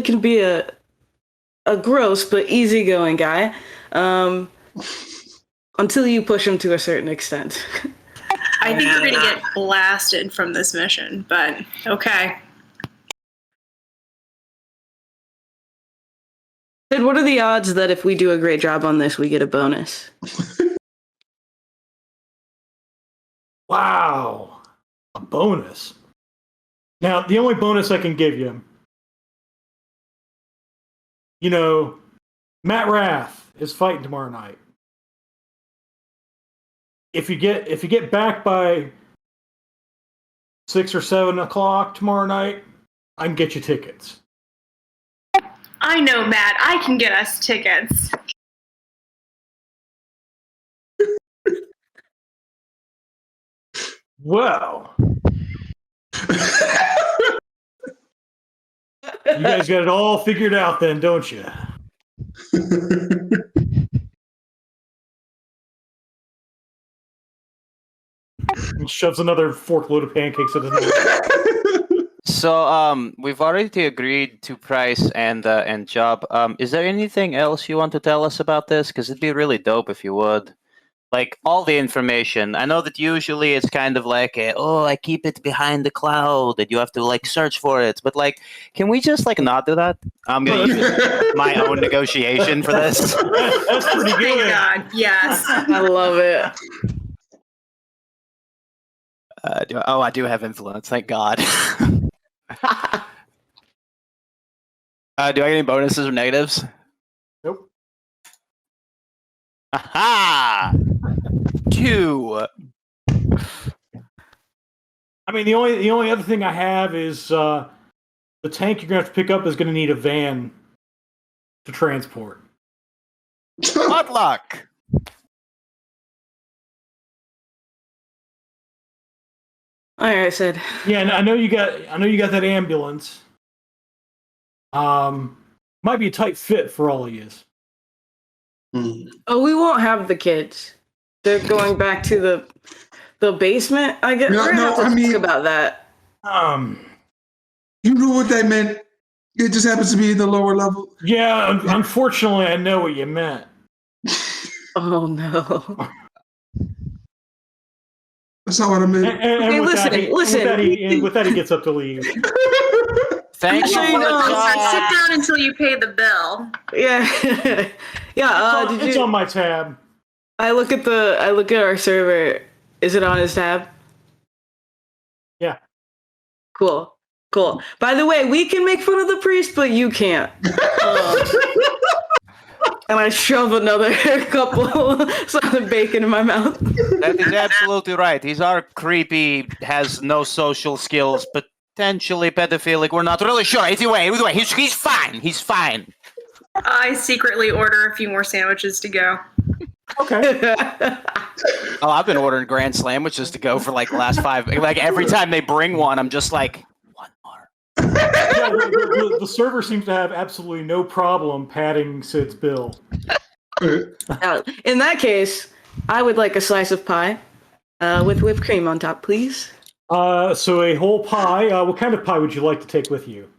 can be a gross but easygoing guy, until you push him to a certain extent. I think we're gonna get blasted from this mission, but okay. Sid, what are the odds that if we do a great job on this, we get a bonus? Wow. A bonus. Now, the only bonus I can give you, Matt Rath is fighting tomorrow night. If you get back by 6 or 7 o'clock tomorrow night, I can get you tickets. I know, Matt. I can get us tickets. Well, you guys got it all figured out then, don't you? And shoves another forkload of pancakes at his mouth. So we've already agreed to price and job. Is there anything else you want to tell us about this? Because it'd be really dope if you would. Like all the information. I know that usually it's kind of like, I keep it behind the cloud and you have to like search for it. But like, can we just like not do that? I'm gonna use my own negotiation for this. That's pretty Thank good. God. Yes. I love it. I do have influence. Thank God. Do I get any bonuses or negatives? Nope. Aha! 2. I mean, the only other thing I have is the tank you're gonna have to pick up is gonna need a van to transport. Good luck. All right, Sid. Yeah, and I know you got that ambulance. Might be a tight fit for all of you. Oh, we won't have the kids. They're going back to the basement. I guess we're gonna have to think about that. You know what that meant? It just happens to be the lower level. Yeah, unfortunately, I know what you meant. Oh no. That's not what I meant. And Okay, with listen. with that, he gets up to leave. Thank you Actually, for the no. job. Sit down until you pay the bill. Yeah. Yeah. It's on my tab. I look at our server. Is it on his tab? Yeah. Cool. By the way, we can make fun of the priest, but you can't. And I shove another couple of bacon in my mouth. That is absolutely right. He's our creepy, has no social skills, potentially pedophilic. We're not really sure. Either way, he's fine. He's fine. I secretly order a few more sandwiches to go. Okay. Oh, I've been ordering Grand Sandwiches to go for like the last 5. Like every time they bring one, I'm just like, one more. Yeah, the server seems to have absolutely no problem padding Sid's bill. In that case, I would like a slice of pie with whipped cream on top, please. So a whole pie. What kind of pie would you like to take with you?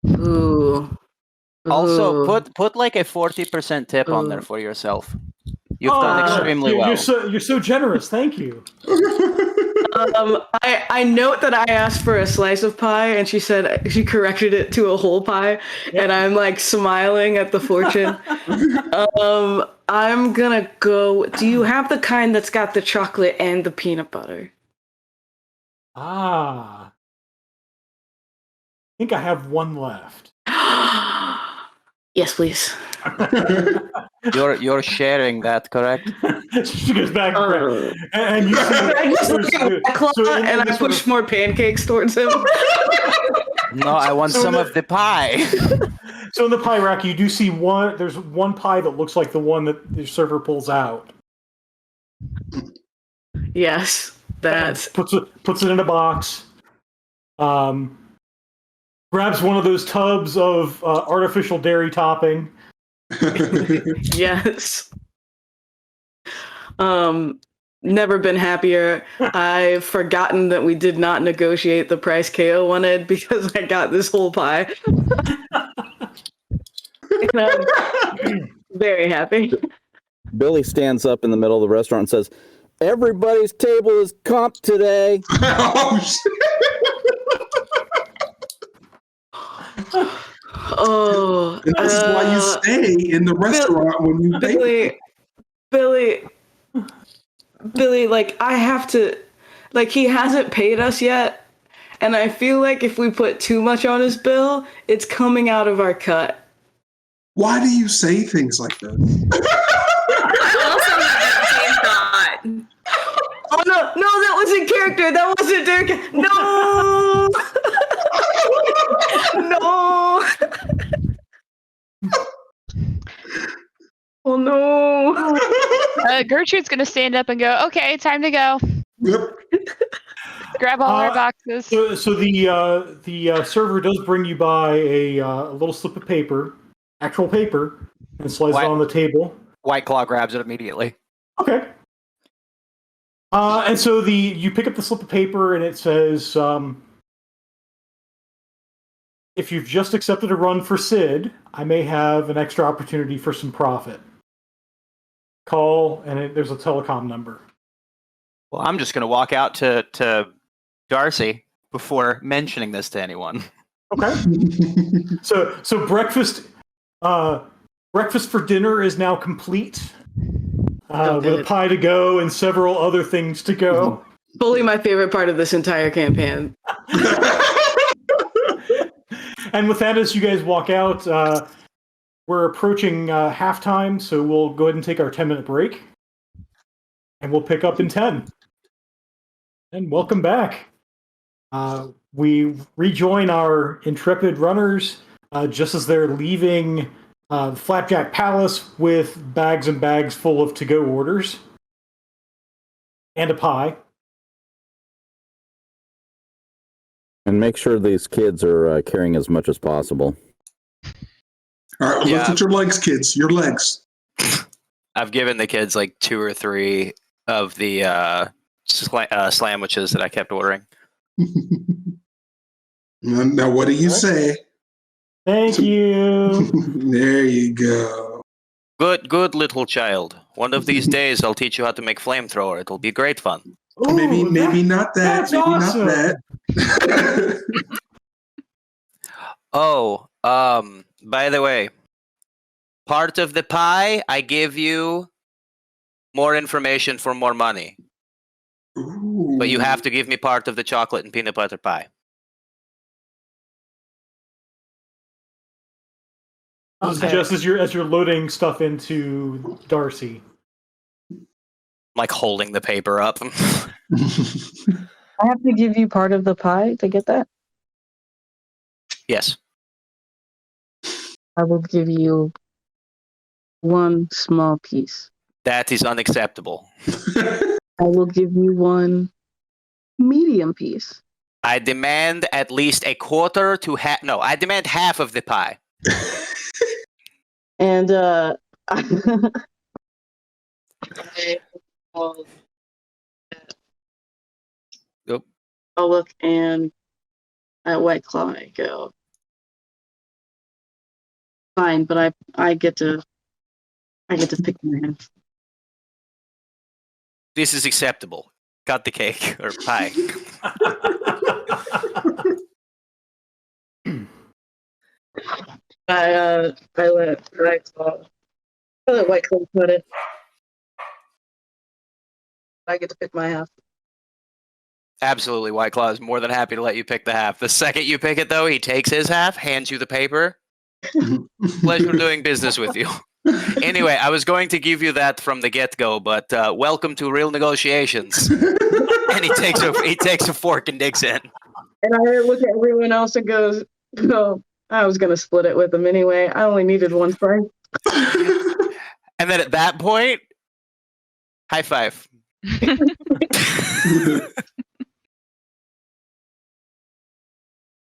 Ooh. Also, Ooh. put like a 40% tip on there for yourself. You've done extremely well. You're so generous. Thank you. I note that I asked for a slice of pie, and she said she corrected it to a whole pie, and I'm like smiling at the fortune. I'm gonna go. Do you have the kind that's got the chocolate and the peanut butter? I think I have one left. Yes, please. You're sharing that, correct? She goes back and you see, I just look at Claw and I push more pancakes towards him. No, I want some of the pie. So in the pie rack, you do see one. There's one pie that looks like the one that the server pulls out. Yes, that's Puts it in a box. Grabs one of those tubs of artificial dairy topping. yes. Never been happier. I've forgotten that we did not negotiate the price KO wanted because I got this whole pie. And I'm very happy. Billy stands up in the middle of the restaurant and says, "Everybody's table is comped today." Oh, shit. Oh, And this is why you stay in the restaurant when you pay. Billy, like I have to, like he hasn't paid us yet, and I feel like if we put too much on his bill, it's coming out of our cut. Why do you say things like that? I also have that same thought. Oh no, that wasn't character. That wasn't Derek. No, no. Oh no. Gertrude's gonna stand up and go, "Okay, time to go. Yep. Grab all our boxes." So the server does bring you by a little slip of paper, actual paper, and slides it What? on the table. White Claw grabs it immediately. Okay. And so you pick up the slip of paper and it says, if you've just accepted a run for Sid, I may have an extra opportunity for some profit. Call, and there's a telecom number. Well, I'm just going to walk out to Darcy before mentioning this to anyone. Okay. So breakfast for dinner is now complete. With a pie to go and several other things to go. Fully my favorite part of this entire campaign. And with that, as you guys walk out, we're approaching halftime, so we'll go ahead and take our 10-minute break. And we'll pick up in 10. And welcome back. We rejoin our intrepid runners just as they're leaving Flapjack Palace with bags and bags full of to-go orders. And a pie. And make sure these kids are carrying as much as possible. All right, Yeah. lift at your legs, kids. Your legs. I've given the kids like 2 or 3 of the sandwiches that I kept ordering. Now, what do you say? Thank you. There you go. Good little child. One of these days, I'll teach you how to make flamethrower. It'll be great fun. Ooh, maybe not that. that's Maybe awesome. not that. Oh, by the way, part of the pie, I give you more information for more money. Ooh. But you have to give me part of the chocolate and peanut butter pie. Okay. Just as you're loading stuff into Darcy. Like holding the paper up. I have to give you part of the pie to get that. Yes. I will give you one small piece. That is unacceptable. I will give you one medium piece. I demand at least a quarter to half. No, I demand half of the pie. And Yep. I'll look and at White Claw and go, fine, but I get to pick my half. This is acceptable. Cut the cake or pie. I let White Claw put it. I get to pick my half. Absolutely, White Claw is more than happy to let you pick the half. The second you pick it, though, he takes his half, hands you the paper. Pleasure doing business with you. Anyway, I was going to give you that from the get-go, but welcome to real negotiations. And he takes a fork and digs in. And I look at everyone else and goes, no, I was going to split it with them anyway. I only needed one price. And then at that point, high five.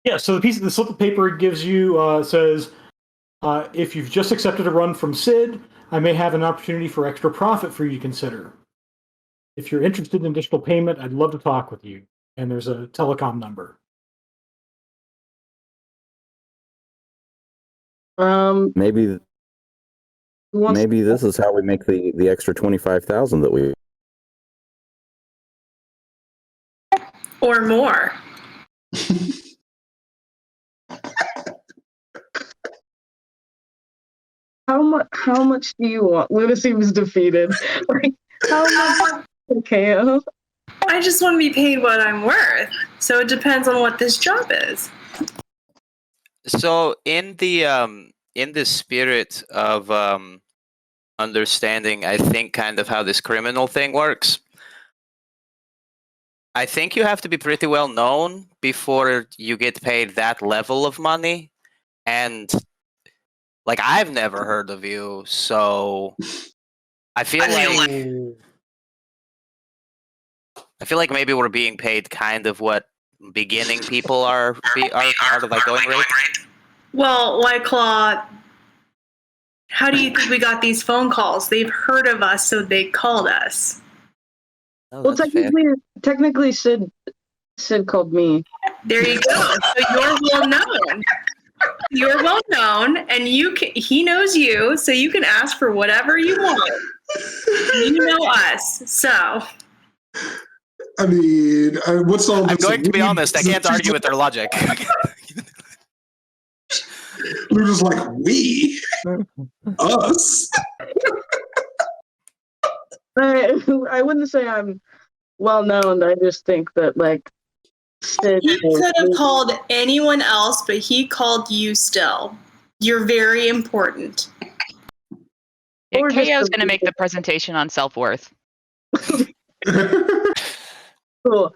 Yeah, so the slip of paper it gives you says, if you've just accepted a run from Sid, I may have an opportunity for extra profit for you to consider. If you're interested in additional payment, I'd love to talk with you. And there's a telecom number. Maybe who wants maybe this is how we make the extra 25,000 that we. Or more. How much do you want? Luna seems defeated. Like, how much? Okay. I just want to be paid what I'm worth. So it depends on what this job is. So in the spirit of understanding, I think kind of how this criminal thing works. I think you have to be pretty well known before you get paid that level of money, and like I've never heard of you, so I feel like maybe we're being paid kind of what beginning people are out of like going rate. Well, White Claw, how do you think we got these phone calls? They've heard of us, so they called us. Oh, Well, that's fair. technically, Sid called me. There you go. So you're well known. You're well known, and he knows you, so you can ask for whatever you want. You know us, so. I mean, what's all this? I'm going to be honest, I can't argue with their logic. Luna's like, we? Us? I wouldn't say I'm well known. I just think that like Sid. He could have called anyone else, but he called you still. You're very important. Yeah, Or just KO's the- going to make the presentation on self-worth. Cool.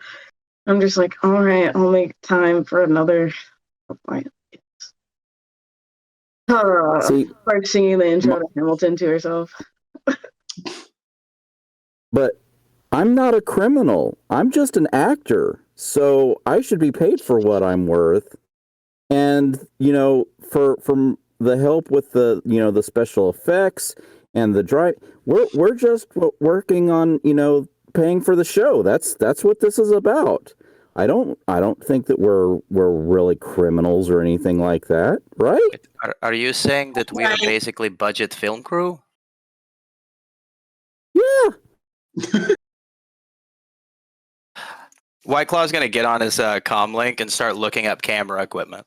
I'm just like, all right, I'll make time for another. See, Start singing the intro to Hamilton to herself. but I'm not a criminal. I'm just an actor. So I should be paid for what I'm worth. And, from the help with the, the special effects and the drive, we're just working on, paying for the show. That's what this is about. I don't think that we're really criminals or anything like that, right? Are you saying that we are basically budget film crew? Yeah. White Claw's gonna get on his comm link and start looking up camera equipment.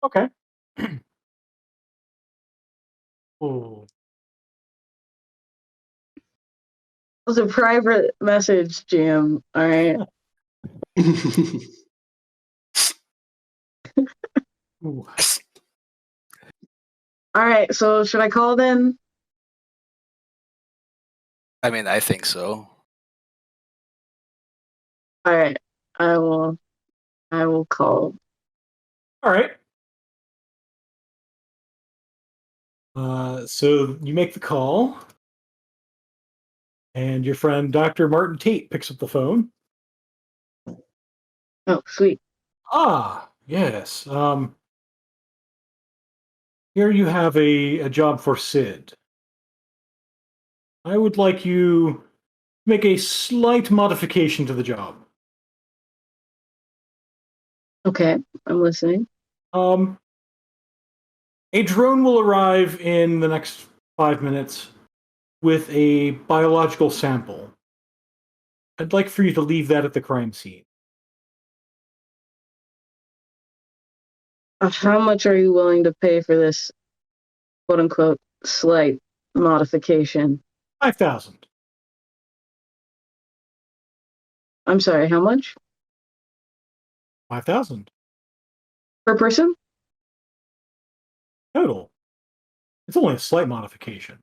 Okay. Ooh. It was a private message, Jim. All right. Ooh. All right. So should I call then? I mean, I think so. All right. I will call. All right. So you make the call, and your friend Dr. Martin Tate picks up the phone. Oh, sweet. Ah, yes. Here you have a job for Sid. I would like you to make a slight modification to the job. Okay, I'm listening. A drone will arrive in the next 5 minutes with a biological sample. I'd like for you to leave that at the crime scene. How much are you willing to pay for this, quote unquote, slight modification? 5,000. I'm sorry, how much? 5,000 Per person? total. It's only a slight modification.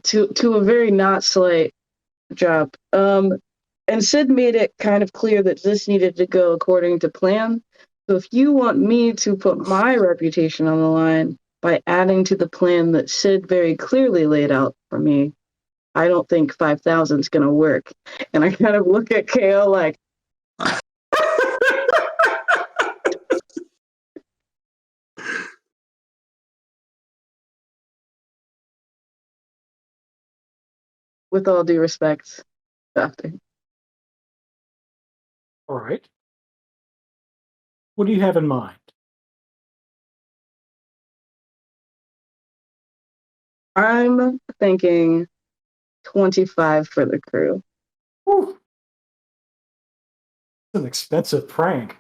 To a very not slight job. And Sid made it kind of clear that this needed to go according to plan. So if you want me to put my reputation on the line by adding to the plan that Sid very clearly laid out for me, I don't think 5,000 is going to work. And I kind of look at KO like, with all due respect, Doctor. All right. What do you have in mind? I'm thinking 25 for the crew. Whew. It's an expensive prank.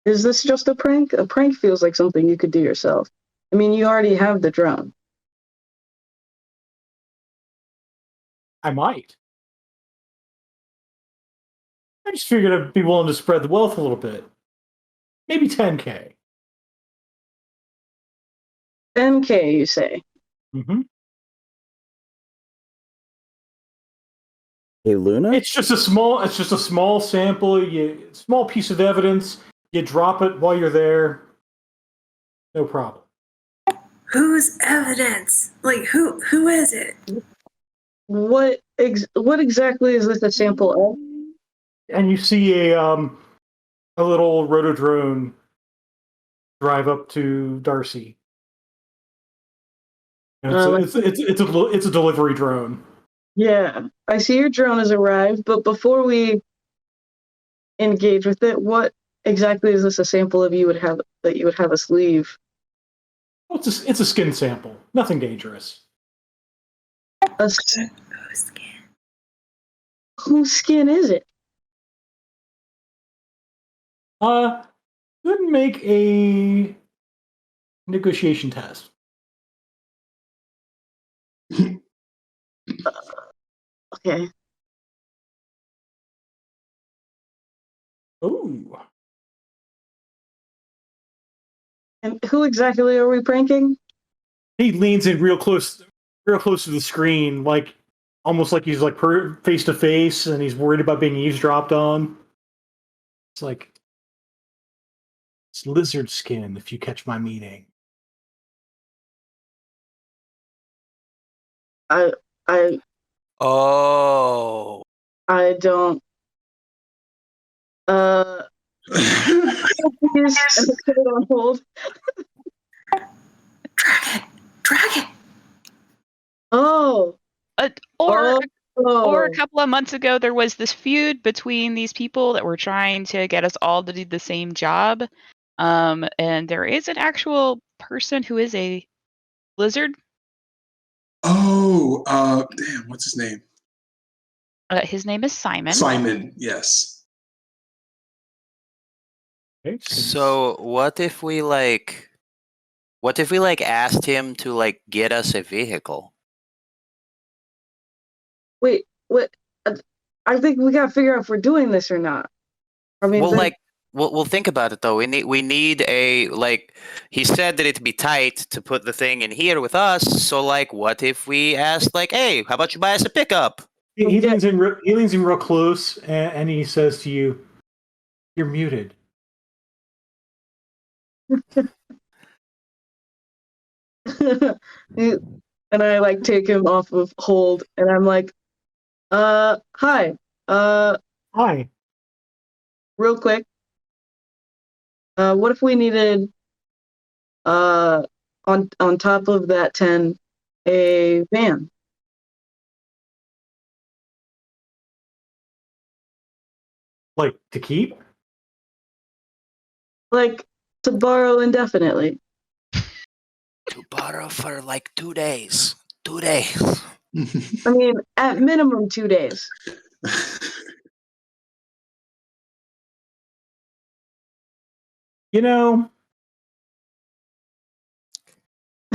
Is this just a prank? A prank feels like something you could do yourself. I mean, you already have the drone. I might. I just figured I'd be willing to spread the wealth a little bit. Maybe 10K. 10K, you say? Mm-hmm. Hey, Luna? It's just a small sample, small piece of evidence. You drop it while you're there. No problem. Whose evidence? Like who is it? What exactly is this a sample of? And you see a little rotodrone drive up to Darcy. And it's a delivery drone. Yeah, I see your drone has arrived, but before we engage with it, what exactly is this a sample of you would have us leave? Well, it's a skin sample. Nothing dangerous. Whose skin is it? Couldn't make a negotiation test. Okay. Ooh. And who exactly are we pranking? He leans in real close to the screen, like almost like he's like face to face, and he's worried about being eavesdropped on. It's like it's lizard skin, if you catch my meaning. I Oh. I don't. Please put it on hold. Dragon. Oh. Or Oh. a couple of months ago, there was this feud between these people that were trying to get us all to do the same job. And there is an actual person who is a lizard. Oh, damn, what's his name? His name is Simon. Simon, yes. Okay, So what if we asked him to like get us a vehicle? Wait, what? I think we gotta figure out if we're doing this or not. I mean, Well, we'll think about it though. We need a like. He said that it'd be tight to put the thing in here with us. So like, what if we asked like, hey, how about you buy us a pickup? he leans in real close, and he says to you, "You're muted." and I like take him off of hold, and I'm like, hi, Hi. real quick, what if we needed, on top of that 10, a van? Like to keep? Like, to borrow indefinitely. To borrow for like 2 days. 2 days. I mean, at minimum 2 days. You know,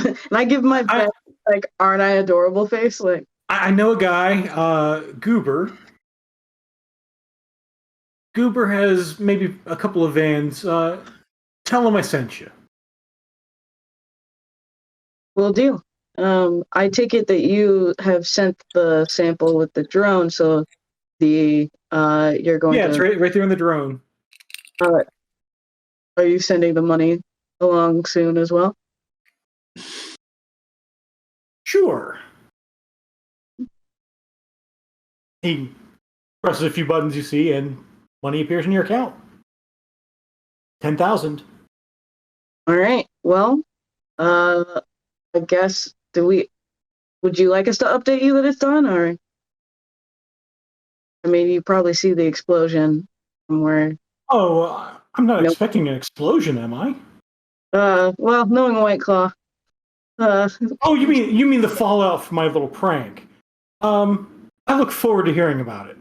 And I give my best, like, aren't I adorable face? Like, I know a guy, Goober. Goober has maybe a couple of vans. Tell him I sent you. will do. I take it that you have sent the sample with the drone, so you're going Yeah, to. it's right there in the drone. Are you sending the money along soon as well? Sure. He presses a few buttons you see, and money appears in your account. 10,000. All right. Well, I guess we would you like us to update you that it's done, or maybe you probably see the explosion somewhere? Oh, I'm not Nope. expecting an explosion, am I? Well, knowing White Claw, Oh, you mean the fallout from my little prank? I look forward to hearing about it.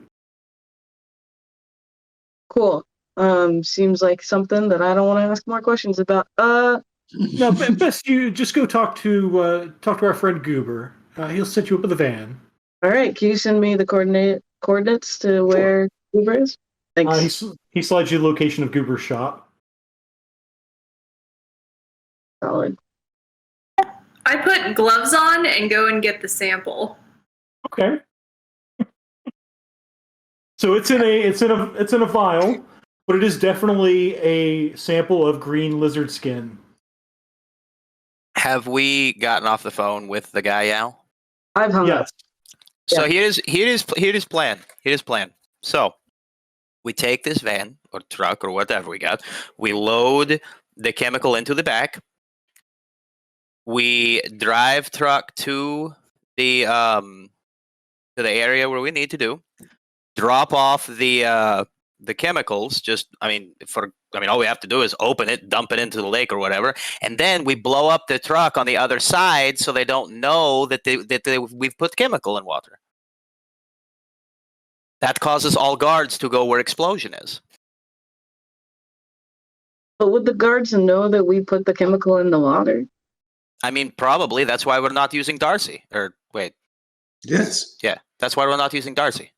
cool. Seems like something that I don't want to ask more questions about. No, best you just go talk to our friend Goober. He'll set you up with a van. All right, can you send me the coordinates to where Uber is? Thanks. He slides you the location of Goober's shop. Solid. I put gloves on and go and get the sample. Okay. So it's in a vial, but it is definitely a sample of green lizard skin. Have we gotten off the phone with the guy, Al? I've hung up. So here's plan. Here's plan. So we take this van or truck or whatever we got. We load the chemical into the back. We drive truck to the area where we need to do. Drop off the chemicals. All we have to do is open it, dump it into the lake or whatever, and then we blow up the truck on the other side so they don't know that we've put chemical in water. That causes all guards to go where explosion is. But would the guards know that we put the chemical in the water? I mean, probably that's why we're not using Darcy. Or wait, Yes. yeah, that's why we're not using Darcy.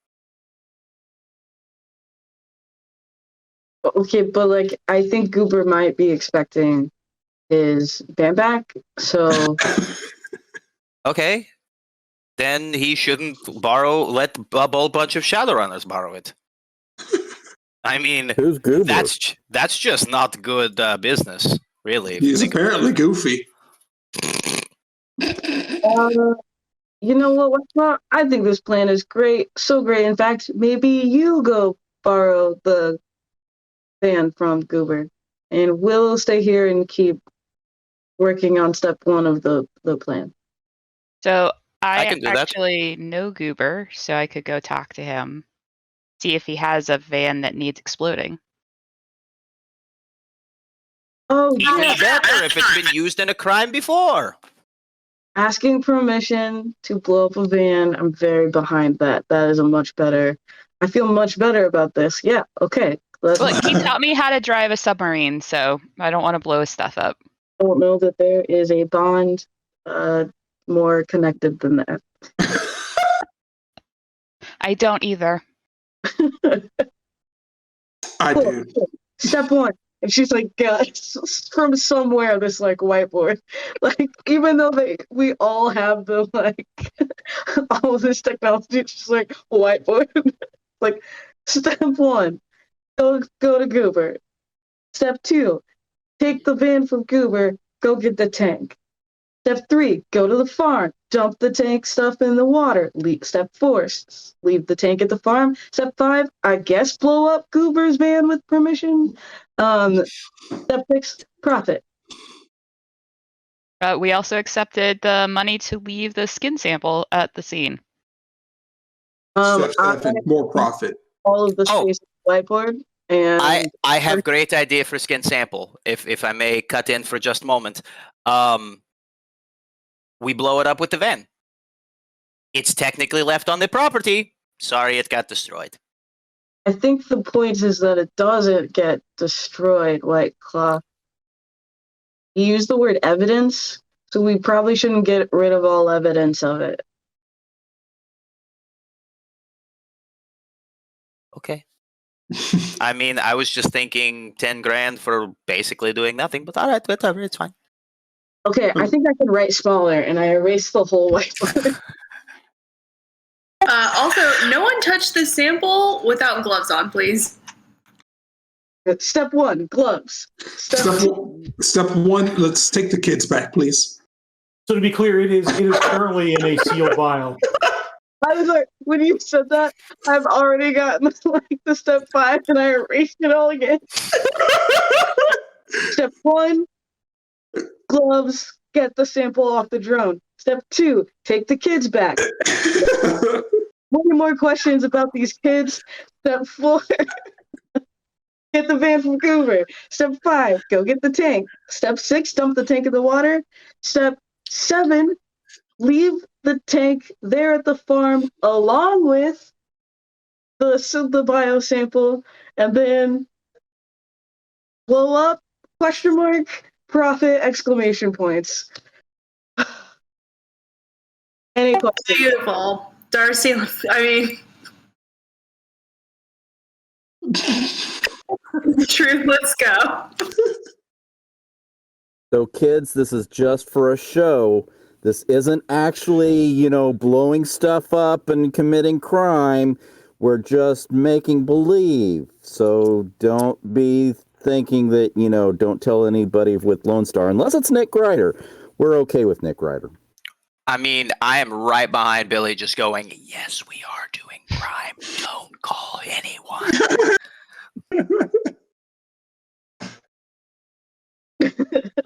Okay, but like I think Goober might be expecting his van back, so Okay, then he shouldn't let a whole bunch of Shadowrunners borrow it. I mean, Who's Goober? that's just not good business, really. He's apparently goofy. you know what? What's not? I think this plan is great, so great. In fact, maybe you go borrow the van from Goober, and we'll stay here and keep working on step one of the plan. So I can do that. actually know Goober, so I could go talk to him, see if he has a van that needs exploding. Oh, Even yeah. better if it's been used in a crime before. Asking permission to blow up a van. I'm very behind that. That is a much better. I feel much better about this. Yeah. Okay. Let's. Look, he taught me how to drive a submarine, so I don't want to blow his stuff up. I don't know that there is a bond more connected than that. I don't either. I do. Step one. And she's like, from somewhere, this like whiteboard. Like, even though we all have the like all of this technology, it's just like whiteboard. Like, step one, go to Goober. Step two, take the van from Goober, go get the tank. Step three, go to the farm, dump the tank stuff in the water. Step four, leave the tank at the farm. Step five, I guess blow up Goober's van with permission. Step six, profit. We also accepted the money to leave the skin sample at the scene. Step seven, more profit. All of the space whiteboard. And I have great idea for skin sample. If I may cut in for just a moment. We blow it up with the van. It's technically left on the property. Sorry, it got destroyed. I think the point is that it doesn't get destroyed, White Claw. You used the word evidence, so we probably shouldn't get rid of all evidence of it. Okay. I mean, I was just thinking 10 grand for basically doing nothing, but all right, whatever, it's fine. Okay, I think I can write smaller, and I erased the whole whiteboard. Also, no one touch the sample without gloves on, please. Step one, gloves. Step one, let's take the kids back, please. So to be clear, it is currently in a sealed vial. I was like, when you said that, I've already gotten like the step 5, and I erased it all again. Step 1, gloves, get the sample off the drone. Step 2, take the kids back. 20 more questions about these kids. Step 4, get the van from Vancouver. Step 5, go get the tank. Step 6, dump the tank in the water. Step 7, leave the tank there at the farm along with the biosample, and then blow up, question mark, profit, exclamation points. Any questions? Beautiful. Darcy, I mean, truth, let's go. So, kids, this is just for a show. This isn't actually, blowing stuff up and committing crime. We're just making believe. So don't be thinking that, don't tell anybody with Lone Star, unless it's Nick Ryder. We're okay with Nick Ryder. I mean, I am right behind Billy just going, yes, we are doing crime. Don't call anyone.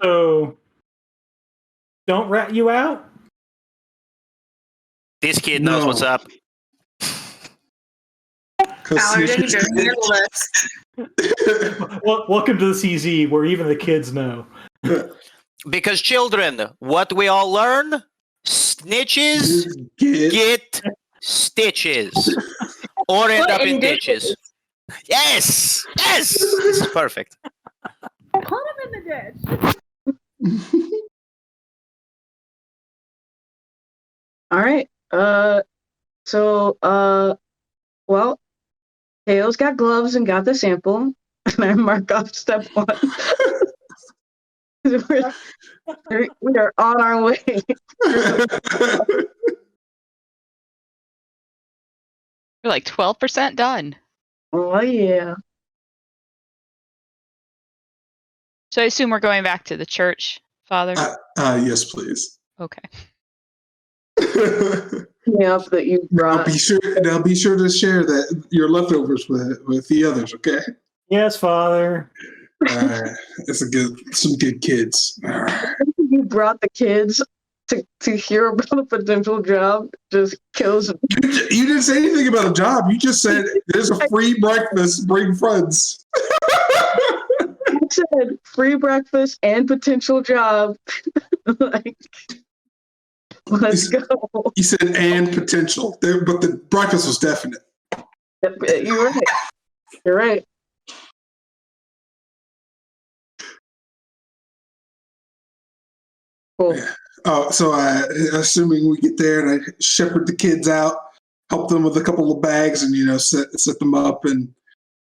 So, don't rat you out? This kid knows what's up. Allergen, you're on your list. Well, welcome to the CZ, where even the kids know. Because children, what we all learn, snitches get stitches. Or end up in ditches. Yes! Yes! This is perfect. Put him in the ditch. All right. Well, Tails got gloves and got the sample, and I mark off step 1. We are on our way. We're like 12% done. Oh yeah. So I assume we're going back to the church, Father? Yes, please. Okay. Yep, that you brought. Now be sure to share that your leftovers with the others. Okay. Yes, Father. It's some good kids. All right. You brought the kids to hear about a potential job just kills me. You didn't say anything about a job. You just said there's a free breakfast. Bring friends. I said free breakfast and potential job. Like, let's go. You said and potential, but the breakfast was definite. You're right. You're right. Cool. Yeah. So assuming we get there and I shepherd the kids out, help them with a couple of bags, and set them up and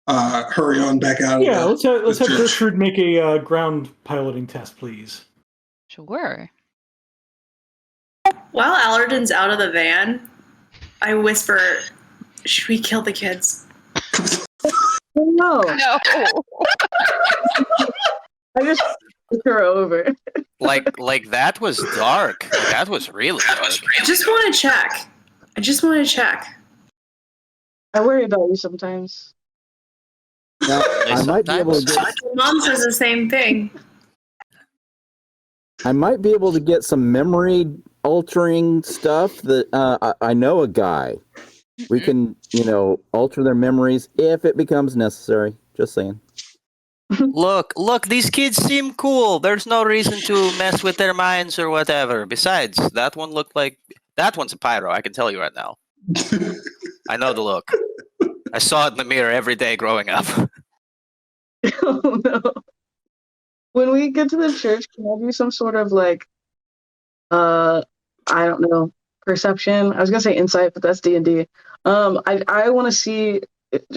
hurry on back out. Yeah, let's have church. Gertrude make a ground piloting test, please. Sure. While Allerton's out of the van, I whisper, should we kill the kids? No. No. I just took her over. Like that was dark. That was really dark. I just want to check. I worry about you sometimes. Now, I might be able to get, My mom says the same thing. I might be able to get some memory altering stuff that I know a guy. We can, alter their memories if it becomes necessary. Just saying. Look, these kids seem cool. There's no reason to mess with their minds or whatever. Besides, that one looked like... That one's a pyro, I can tell you right now. I know the look. I saw it in the mirror every day growing up. Oh no. When we get to the church, can I do some sort of I don't know, perception? I was gonna say insight, but that's D&D. I want to see.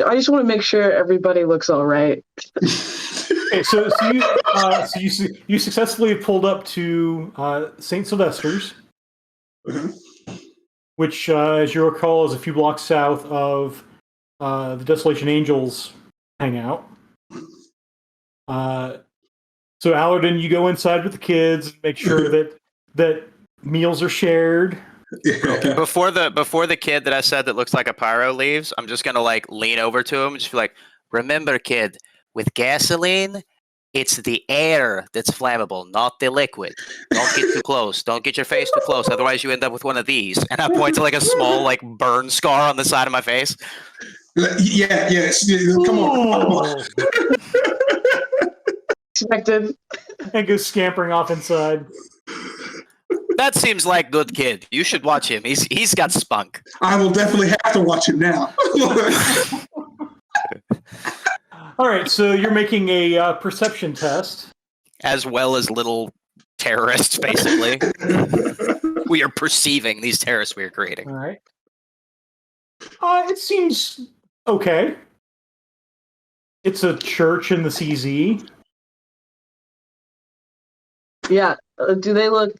I just want to make sure everybody looks all right. Okay, so you successfully pulled up to St. Sylvester's, which, as you recall, is a few blocks south of the Desolation Angels hangout. So, Allerton, you go inside with the kids and make sure that meals are shared. Yeah. Before the kid that I said that looks like a pyro leaves, I'm just gonna lean over to him and just be like, "Remember, kid, with gasoline, It's the air that's flammable, not the liquid. Don't get too close. Don't get your face too close, otherwise you end up with one of these. And I point to like a small like burn scar on the side of my face. Yeah, come on. Expected. And goes scampering off inside. That seems like good kid. You should watch him. He's got spunk. I will definitely have to watch him now. All right, so you're making a perception test. As well as little terrorists, basically. We are perceiving these terrorists we are creating. All right. It seems okay. It's a church in the CZ. Yeah. Do they look?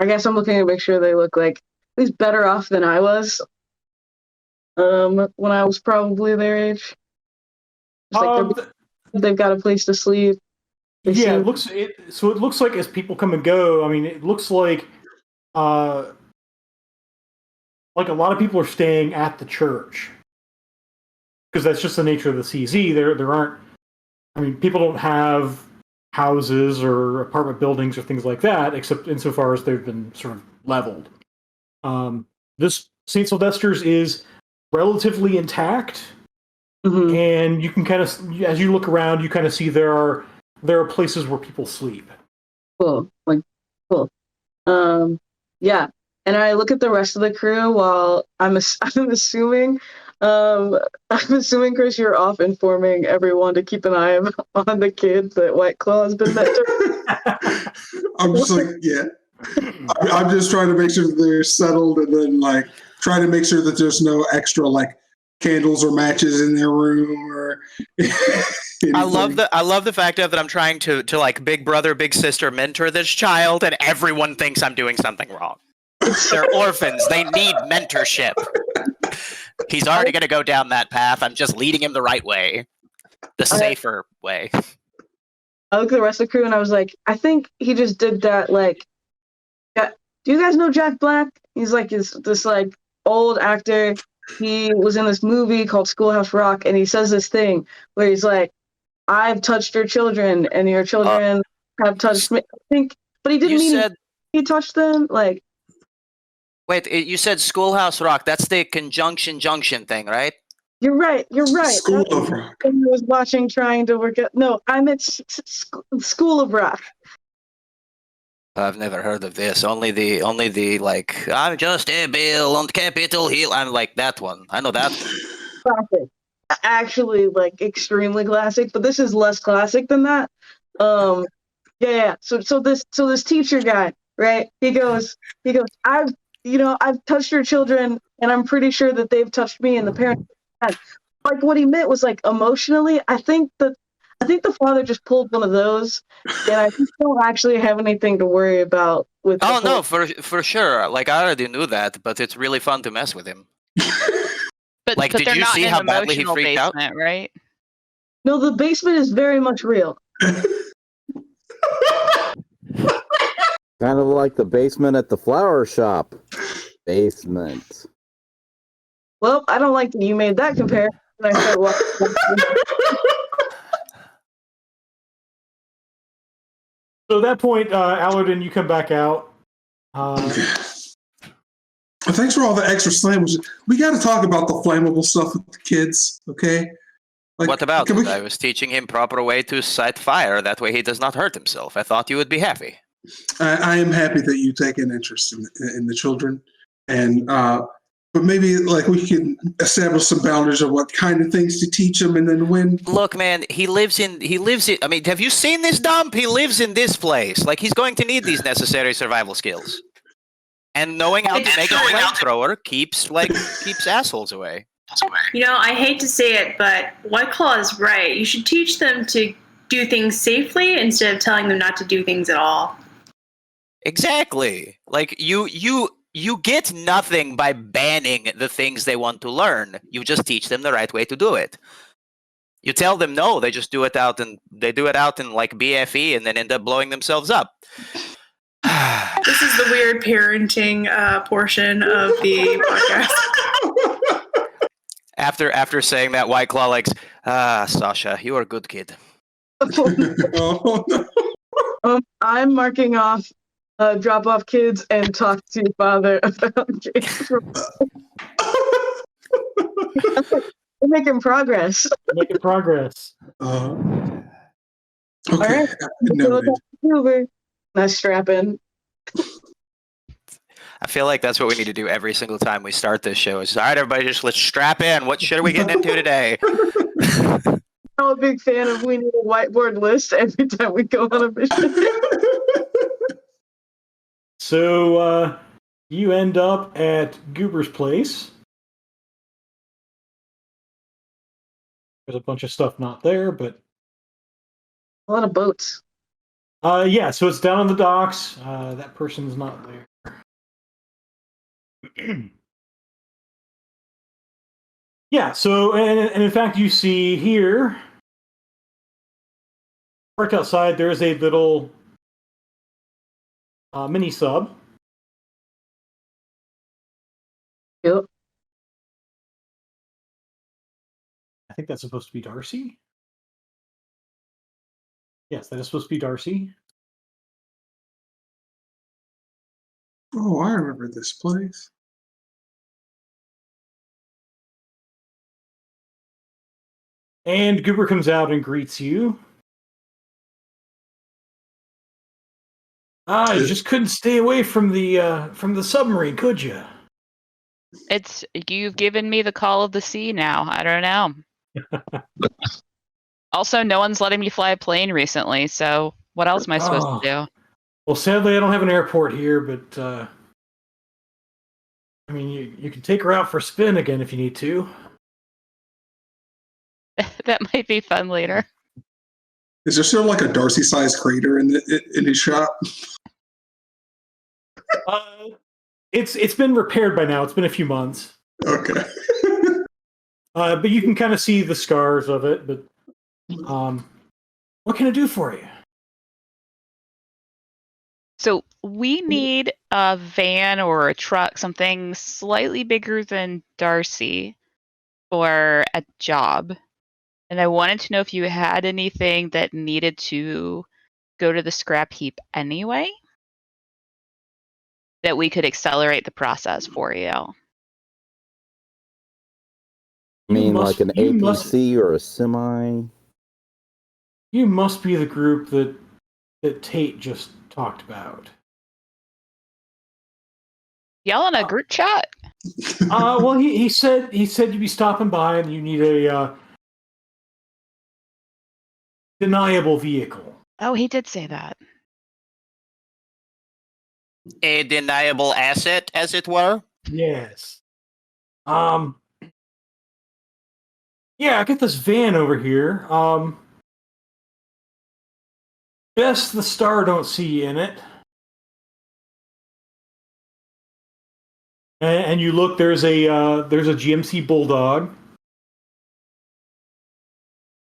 I guess I'm looking to make sure they look like at least better off than I was. When I was probably their age. It's like they've got a place to sleep. Yeah, it looks like as people come and go, I mean, it looks like a lot of people are staying at the church because that's just the nature of the CZ. There aren't. I mean, people don't have houses or apartment buildings or things like that, except insofar as they've been sort of leveled. This St. Sylvester's is relatively intact. Mm-hmm. And you can kind of, as you look around, you kind of see there are places where people sleep. Cool. Yeah. And I look at the rest of the crew while I'm assuming, Chris, you're off informing everyone to keep an eye on the kids that White Claw has been mentoring. I'm just like, yeah. I'm just trying to make sure that they're settled, and then like try to make sure that there's no extra like candles or matches in their room or I love the fact that I'm trying to like big brother, big sister mentor this child, and everyone thinks I'm doing something wrong. They're orphans. They need mentorship. He's already going to go down that path. I'm just leading him the right way. The safer way. I look at the rest of the crew and I was like, I think he just did that, like, do you guys know Jack Black? He's like this like old actor. He was in this movie called Schoolhouse Rock, and he says this thing where he's like, I've touched your children, and your children have touched me. I think, but he didn't mean he touched them, like. Wait, you said Schoolhouse Rock. That's the conjunction junction thing, right? You're right. School of Rock. I was watching, trying to work out. No, I'm at School of Rock. I've never heard of this. Only the like, I'm just a bill on Capitol Hill. I'm like that one. I know that. Classic. Actually, like extremely classic, but this is less classic than that. Yeah. So this teacher guy, right? He goes, I've touched your children, and I'm pretty sure that they've touched me, and the parents. Like what he meant was like emotionally. I think the father just pulled one of those, and I just don't actually have anything to worry about with. Oh no, for sure. Like I already knew that, but it's really fun to mess with him. But like, but did they're you not see in how an badly he emotional freaked out? basement, right? No, the basement is very much real. Kind of like the basement at the flower shop. Basement. Well, I don't like that you made that comparison. I said, well, So at that point, Allerton, you come back out. Thanks for all the extra language. We got to talk about the flammable stuff with the kids, okay? Like, What about it? I was teaching him proper way to sight fire. That way he does not hurt himself. I thought you would be happy. I am happy that you take an interest in the children, and but maybe like we can establish some boundaries of what kind of things to teach them, and then when. Look, man, he lives in. I mean, have you seen this dump? He lives in this place. Like he's going to need these necessary survival skills, and knowing how to make a flamethrower keeps assholes away. You know, I hate to say it, but White Claw is right. You should teach them to do things safely instead of telling them not to do things at all. Exactly. Like you get nothing by banning the things they want to learn. You just teach them the right way to do it. You tell them no, they just do it out in like BFE and then end up blowing themselves up. This is the weird parenting portion of the podcast. After saying that, White Claw likes, Sasha, you are a good kid. Oh, no. I'm marking off, drop off kids and talk to your father about games. We're making progress. Making progress. Okay, All right. noted. Over. Nice strap in. I feel like that's what we need to do every single time we start this show. Is all right, everybody, just let's strap in. What shit are we getting into today? I'm a big fan of we need a whiteboard list every time we go on a mission. So you end up at Goober's place. There's a bunch of stuff not there, but A lot of boats. yeah. So it's down on the docks. That person's not there. Yeah. So and in fact, you see here, parked outside, there is a little mini sub. Yep. I think that's supposed to be Darcy. Yes, that is supposed to be Darcy. Oh, I remember this place. And Goober comes out and greets you. You just couldn't stay away from the submarine, could you? It's you've given me the call of the sea now. I don't know. Also, no one's letting me fly a plane recently, so what else am I supposed to do? Well, sadly, I don't have an airport here, but I mean, you can take her out for a spin again if you need to. That might be fun later. Is there still like a Darcy-sized crater in his shop? It's been repaired by now. It's been a few months. Okay. But you can kind of see the scars of it. But what can I do for you? So we need a van or a truck, something slightly bigger than Darcy, for a job. And I wanted to know if you had anything that needed to go to the scrap heap anyway, that we could accelerate the process for you. I mean, like an APC or a semi? You must be the group that Tate just talked about. Y'all in a group chat? Well, he said you'd be stopping by and you need a deniable vehicle. Oh, he did say that. A deniable asset, as it were. Yes. Yeah, I got this van over here. Best the star don't see you in it. And you look, there's a GMC Bulldog.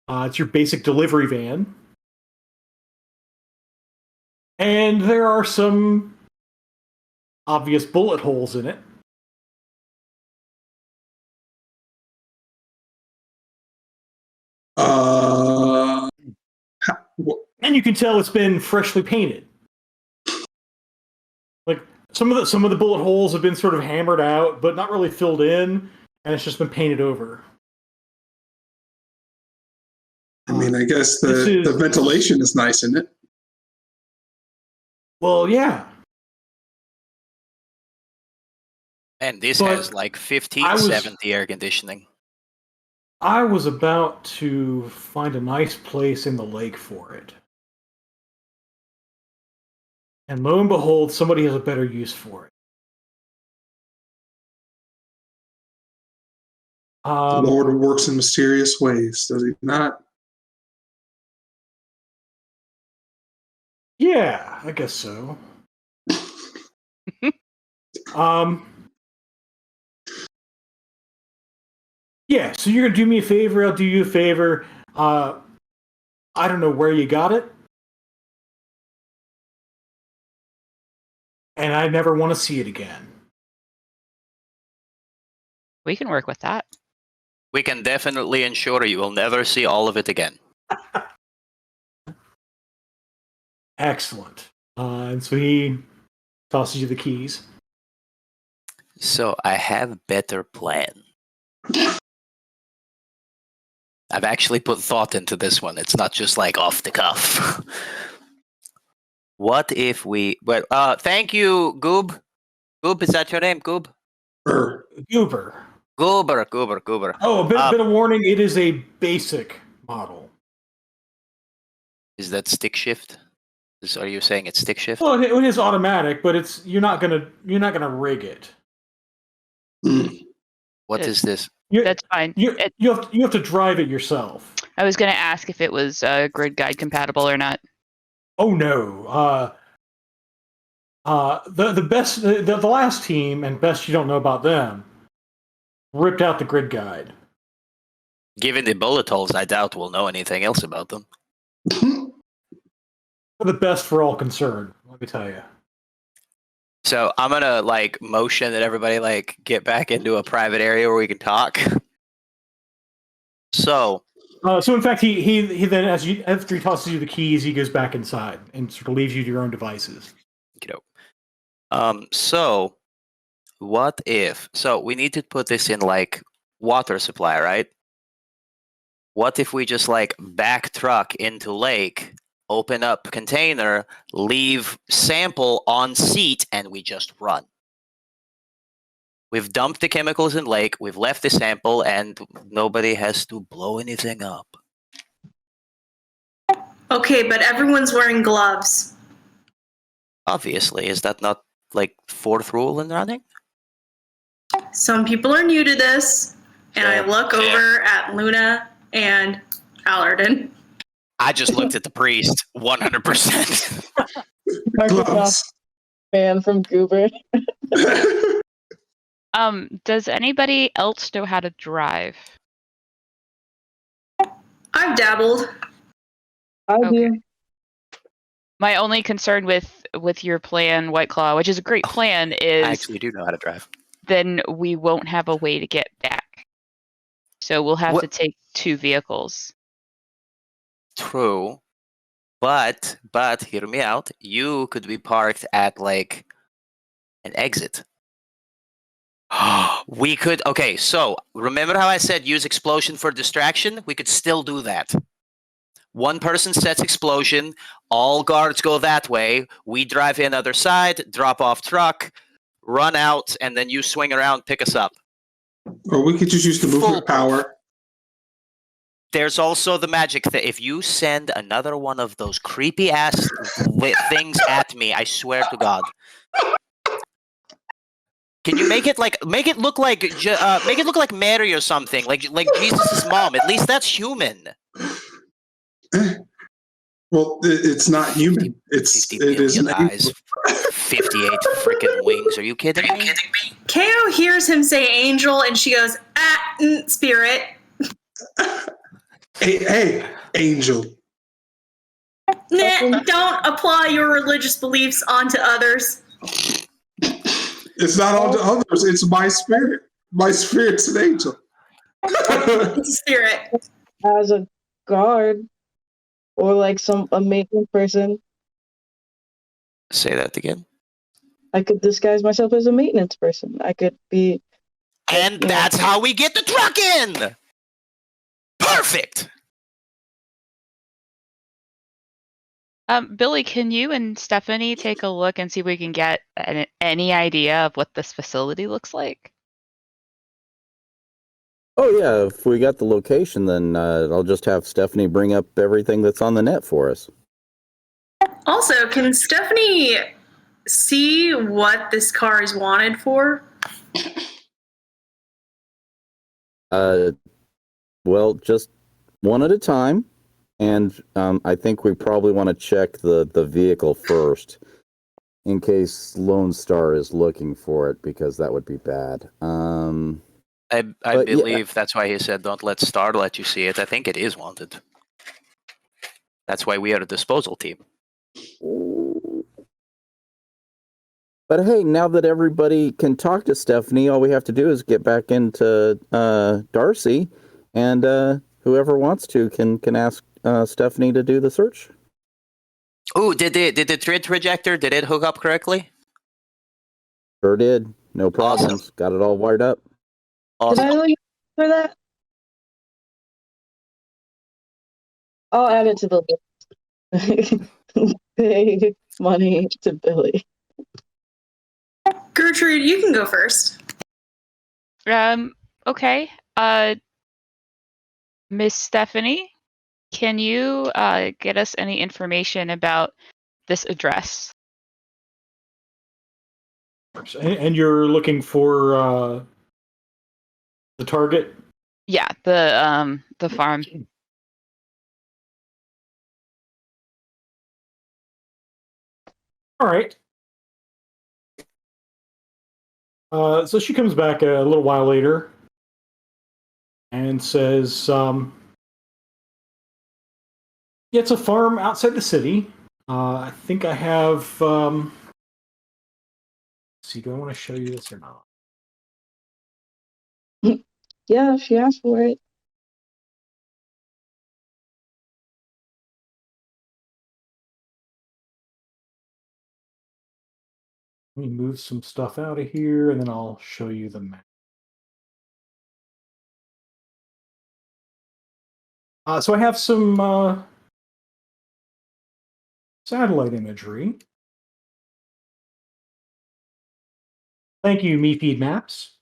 It's your basic delivery van. And there are some obvious bullet holes in it. And you can tell it's been freshly painted. Like some of the bullet holes have been sort of hammered out, but not really filled in, and it's just been painted over. I mean, I guess the ventilation is nice, isn't it? Well, yeah. And this But has like 50, 70 air conditioning. I was about to find a nice place in the lake for it. And lo and behold, somebody has a better use for it. The Lord works in mysterious ways, does he not? Yeah, I guess so. Yeah, so you're gonna do me a favor, I'll do you a favor. I don't know where you got it. And I never want to see it again. We can work with that. We can definitely ensure you will never see all of it again. Excellent. And so he tosses you the keys. So I have a better plan. I've actually put thought into this one. It's not just like off the cuff. What if we? Well, thank you, Goob. Goob, is that your name, Goob? Goober. Goober. Oh, a bit of warning. It is a basic model. Is that stick shift? Are you saying it's stick shift? Well, it is automatic, but you're not gonna rig it. What is this? That's fine. You have to drive it yourself. I was going to ask if it was grid guide compatible or not. Oh no. The last team, and best you don't know about them, ripped out the grid guide. Given the bullet holes, I doubt we'll know anything else about them. For the best for all concerned, let me tell you. So I'm gonna motion that everybody get back into a private area where we can talk. So in fact, he then after he tosses you the keys, he goes back inside and sort of leaves you to your own devices. So what if? So we need to put this in water supply, right? What if we just back truck into lake, open up container, leave sample on seat, and we just run? We've dumped the chemicals in lake, we've left the sample, and nobody has to blow anything up. Okay, but everyone's wearing gloves. Obviously, is that not fourth rule in running? Some people are new to this, and I look over at Luna and Allerton. I just looked at the priest, 100%. Microsoft fan from Goober. Does anybody else know how to drive? I've dabbled. I do. My only concern with your plan, White Claw, which is a great plan, is I actually do know how to drive. Then we won't have a way to get back. So we'll have to take two vehicles. True. But hear me out. You could be parked at an exit. We could. Okay, so remember how I said use explosion for distraction? We could still do that. One person sets explosion, all guards go that way, we drive in other side, drop off truck, run out, and then you swing around, pick us up. Or we could just use the movement power. There's also the magic that if you send another one of those creepy ass things at me, I swear to God. Can you make it look like Mary or something, like Jesus' mom? At least that's human. Well, it's not human. It is an eyes, 58 freaking wings. Are you kidding me? KO hears him say angel, and she goes, spirit. Hey, angel. Nah, don't apply your religious beliefs onto others. It's not onto others. It's my spirit. My spirit's an angel. It's a spirit. As a guard, or a maintenance person. Say that again. I could disguise myself as a maintenance person. I could be. And that's how we get the truck in! Perfect! Billy, can you and Stephanie take a look and see if we can get any idea of what this facility looks like? Oh yeah, if we got the location, then I'll just have Stephanie bring up everything that's on the net for us. Also, can Stephanie see what this car is wanted for? Well, just one at a time, and I think we probably want to check the vehicle first, in case Lone Star is looking for it, because that would be bad. I believe that's why he said don't let Star let you see it. I think it is wanted. That's why we are a disposal team. But hey, now that everybody can talk to Stephanie, all we have to do is get back into Darcy, and whoever wants to can ask Stephanie to do the search. Oh, did the grid projector, did it hook up correctly? Sure did. No problems. Awesome. Got it all wired up. Did Awesome. I owe you for that? I'll add it to the list. Pay money to Billy. Gertrude, you can go first. Okay. Miss Stephanie, can you get us any information about this address? And you're looking for the target? Yeah, the farm. All right. So she comes back a little while later and says, yeah, it's a farm outside the city. I think I have. Let's see, do I want to show you this or not? Yeah, she asked for it. Let me move some stuff out of here and then I'll show you the map. So I have some satellite imagery. Thank you, MeFeed Maps.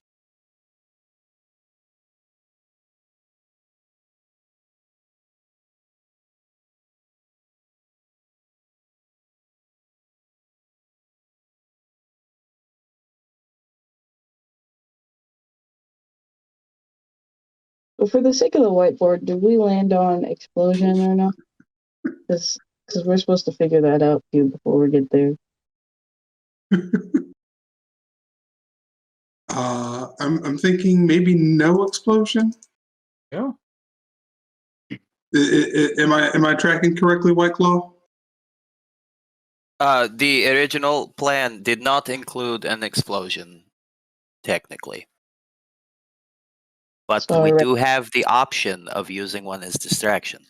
But for the sake of the whiteboard, did we land on explosion or not? Because we're supposed to figure that out too before we get there. I'm thinking maybe no explosion. Yeah. Am I tracking correctly, White Claw? The original plan did not include an explosion, technically. But So we do have the option of using one as distraction.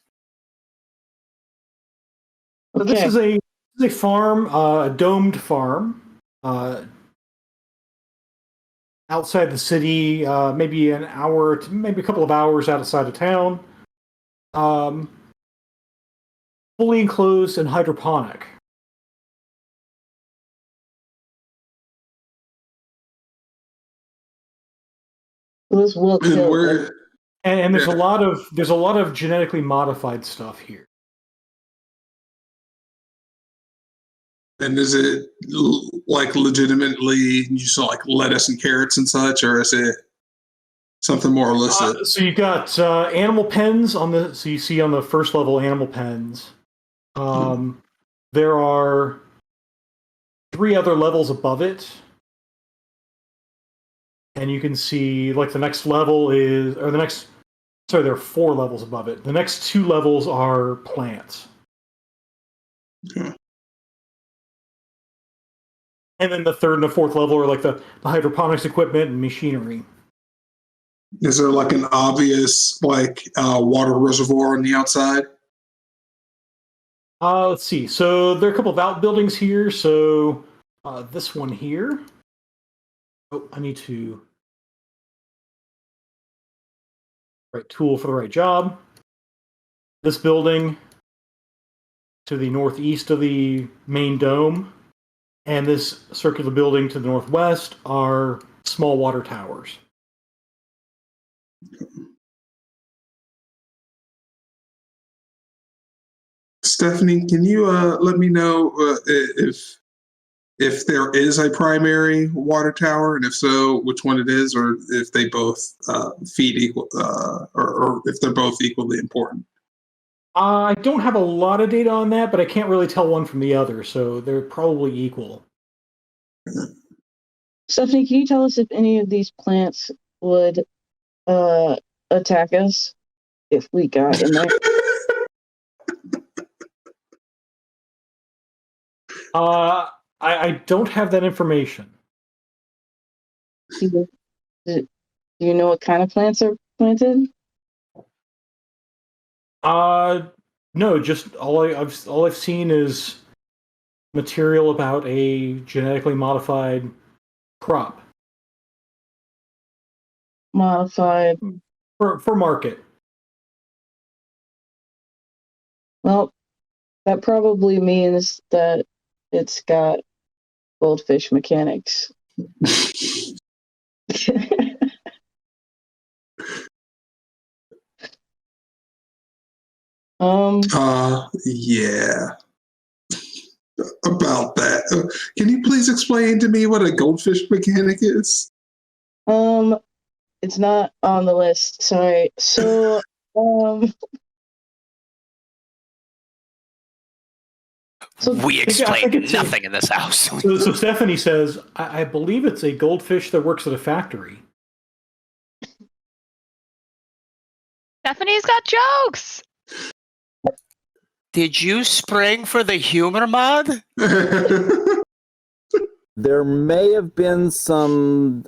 So okay. this is a farm, a domed farm, outside the city, maybe an hour to maybe a couple of hours outside of town. Fully enclosed and hydroponic. This will And kill. where? And there's Yeah. a lot of genetically modified stuff here. And is it like legitimately you saw like lettuce and carrots and such, or is it something more illicit? So you've got animal pens on the. So you see on the first level animal pens. There are 3 other levels above it, and you can see like the next level is, or the next. Sorry, there are 4 levels above it. The next 2 levels are plants. Okay. And then the 3rd and the 4th level are like the hydroponics equipment and machinery. Is there like an obvious like water reservoir on the outside? Let's see. So there are a couple of outbuildings here. So this one here. Oh, I need to. Right tool for the right job. This building to the northeast of the main dome, and this circular building to the northwest are small water towers. Stephanie, can you let me know if there is a primary water tower, and if so, which one it is, or if they both feed equal, or if they're both equally important? I don't have a lot of data on that, but I can't really tell one from the other, so they're probably equal. Stephanie, can you tell us if any of these plants would attack us if we got in there? I don't have that information. Do you know what kind of plants are planted? No, just all I've seen is material about a genetically modified crop Modified. for market. Well, that probably means that it's got goldfish mechanics. Yeah. About that. Can you please explain to me what a goldfish mechanic is? It's not on the list. Sorry. So, We I explain think it's nothing in this house. So Stephanie says, I believe it's a goldfish that works at a factory. Stephanie's got jokes. Did you spring for the humor mod? There may have been some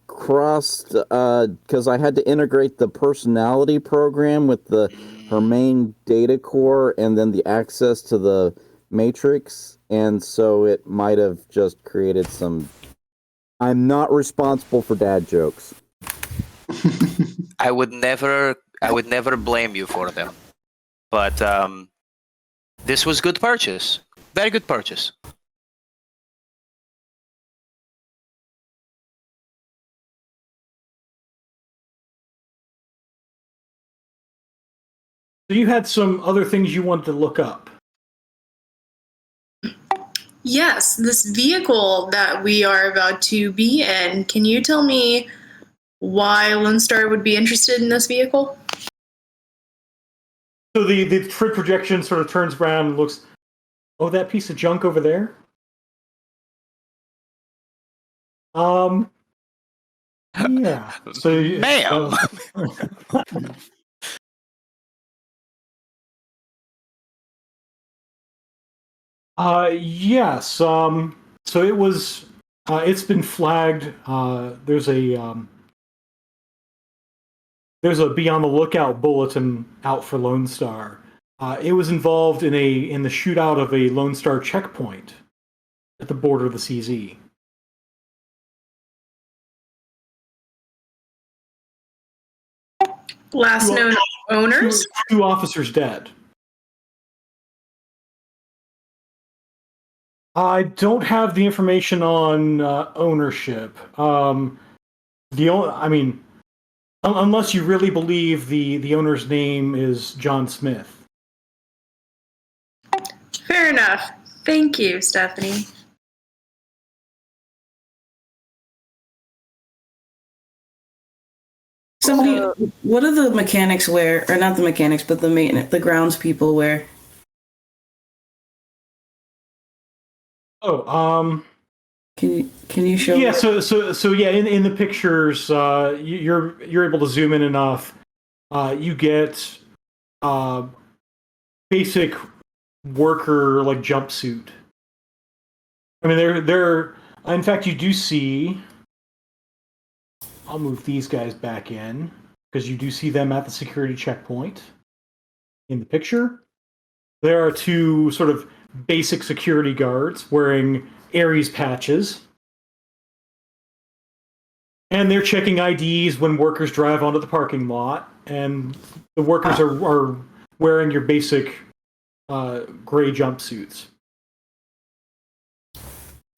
crossed because I had to integrate the personality program with her main data core and then the access to the matrix, and so it might have just created some. I'm not responsible for dad jokes. I would never blame you for them. But this was good purchase. Very good purchase. So you had some other things you wanted to look up. Yes, this vehicle that we are about to be in, can you tell me why Lone Star would be interested in this vehicle? So the trip projection sort of turns around and looks, oh, that piece of junk over there? Yeah. So, Ma'am. Yes. So it was. It's been flagged. There's a be on the lookout bulletin out for Lone Star. It was involved in the shootout of a Lone Star checkpoint at the border of the CZ. Last known owners? Two officers dead. I don't have the information on ownership. Unless you really believe the owner's name is John Smith. Fair enough. Thank you, Stephanie. Somebody, what do the mechanics wear, or not the mechanics, but the grounds people wear? Oh, Can you show? Yeah, so yeah, in the pictures, you're able to zoom in enough. You get basic worker like jumpsuit. I mean, they're in fact you do see. I'll move these guys back in because you do see them at the security checkpoint in the picture. There are two sort of basic security guards wearing Ares patches. And they're checking IDs when workers drive onto the parking lot. And the workers are wearing your basic gray jumpsuits.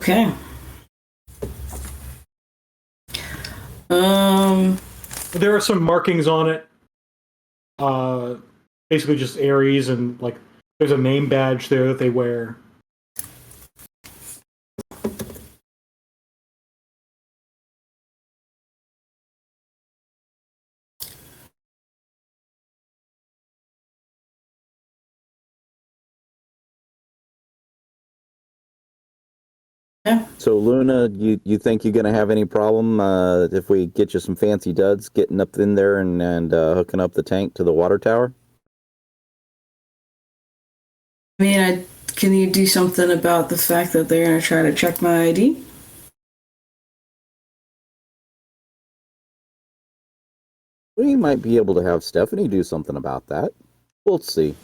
Okay. There are some markings on it. Basically just Ares, and like there's a name badge there that they wear. Yeah. So Luna, you think you're gonna have any problem if we get you some fancy duds getting up in there and hooking up the tank to the water tower? I mean, can you do something about the fact that they're gonna try to check my ID? We might be able to have Stephanie do something about that. We'll see.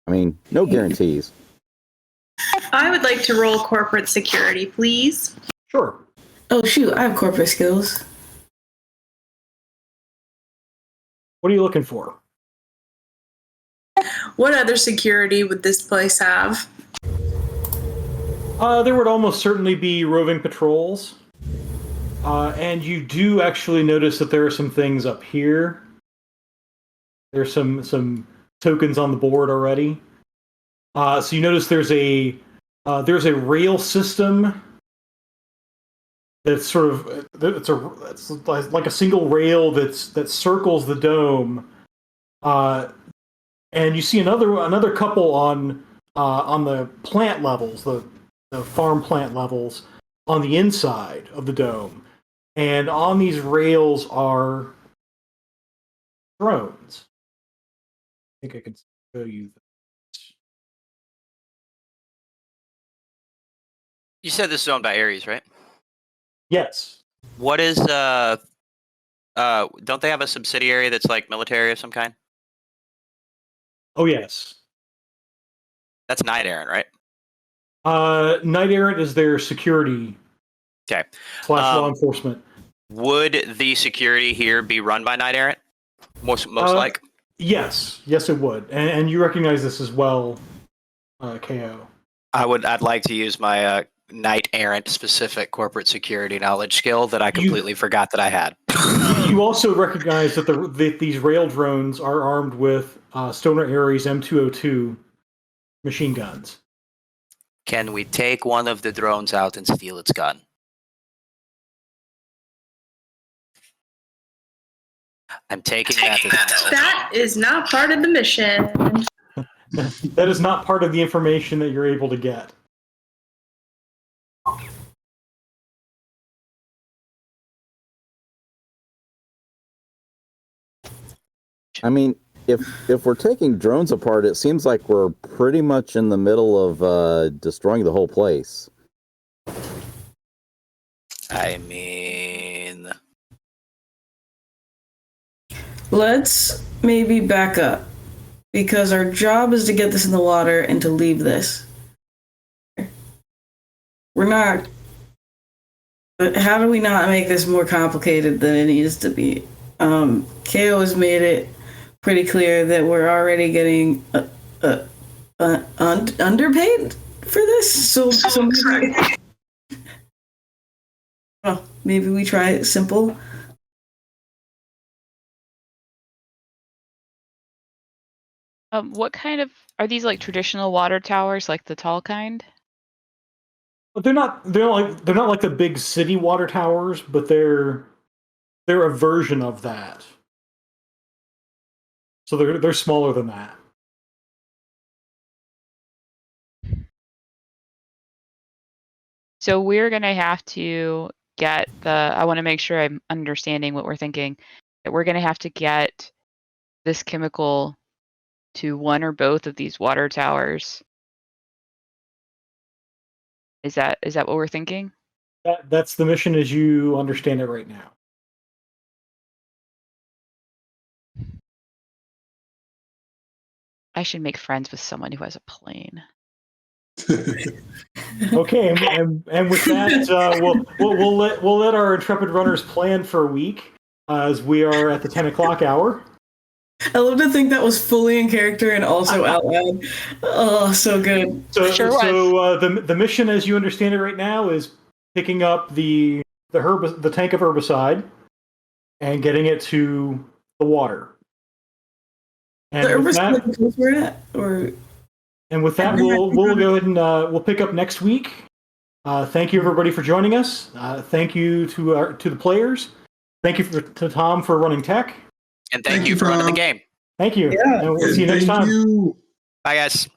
I mean, no guarantees. I would like to roll corporate security, please. Sure. Oh shoot, I have corporate skills. What are you looking for? What other security would this place have? There would almost certainly be roving patrols. And you do actually notice that there are some things up here. There's some tokens on the board already. So you notice there's a rail system that's sort of it's like a single rail that circles the dome. And you see another couple on the plant levels, the farm plant levels on the inside of the dome. And on these rails are drones. I think I can show you. You said this is owned by Ares, right? Yes. What is don't they have a subsidiary that's like military of some kind? Oh yes. That's Knight Errant, right? Knight Errant is their security. Okay. / law enforcement. Would the security here be run by Knight Errant? Most like. Yes, it would, and you recognize this as well, KO. I'd like to use my Knight Errant specific corporate security knowledge skill that I completely forgot that I had. You also recognize that these rail drones are armed with Stoner Ares M202 machine guns. Can we take one of the drones out and steal its gun? I'm taking that as a no. That is not part of the mission. That is not part of the information that you're able to get. I mean, if we're taking drones apart, it seems like we're pretty much in the middle of destroying the whole place. I mean, Let's maybe back up, because our job is to get this in the water and to leave this. We're not. But how do we not make this more complicated than it needs to be? KO has made it pretty clear that we're already getting underpaid for this. So maybe we try it simple. What kind of are these, like traditional water towers, like the tall kind? But they're not like the big city water towers, but they're a version of that. So they're smaller than that. So we're gonna have to get I want to make sure I'm understanding what we're thinking. That we're gonna have to get this chemical to one or both of these water towers. Is that what we're thinking? That's the mission as you understand it right now. I should make friends with someone who has a plane. Okay, and with that, we'll let our intrepid runners plan for a week as we are at the 10 o'clock hour. I love to think that was fully in character and also out loud. Oh, so good. So, Sure was. The mission, as you understand it right now, is picking up the tank of herbicide and getting it to the water. And The with that, herbicide we're at, or and with that, we'll go ahead and we'll pick up next week. Thank you everybody for joining us. Thank you to the players. Thank you to Tom for running tech. and thank you for running the game. Thank you. Yeah. And we'll see you next Thank time. you. Bye, guys.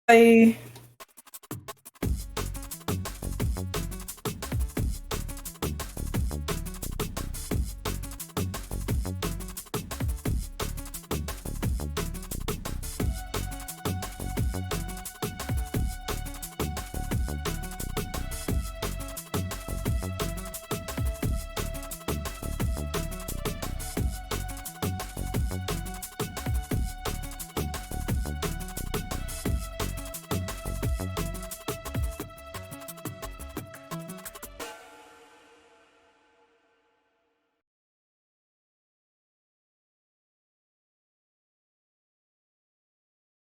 I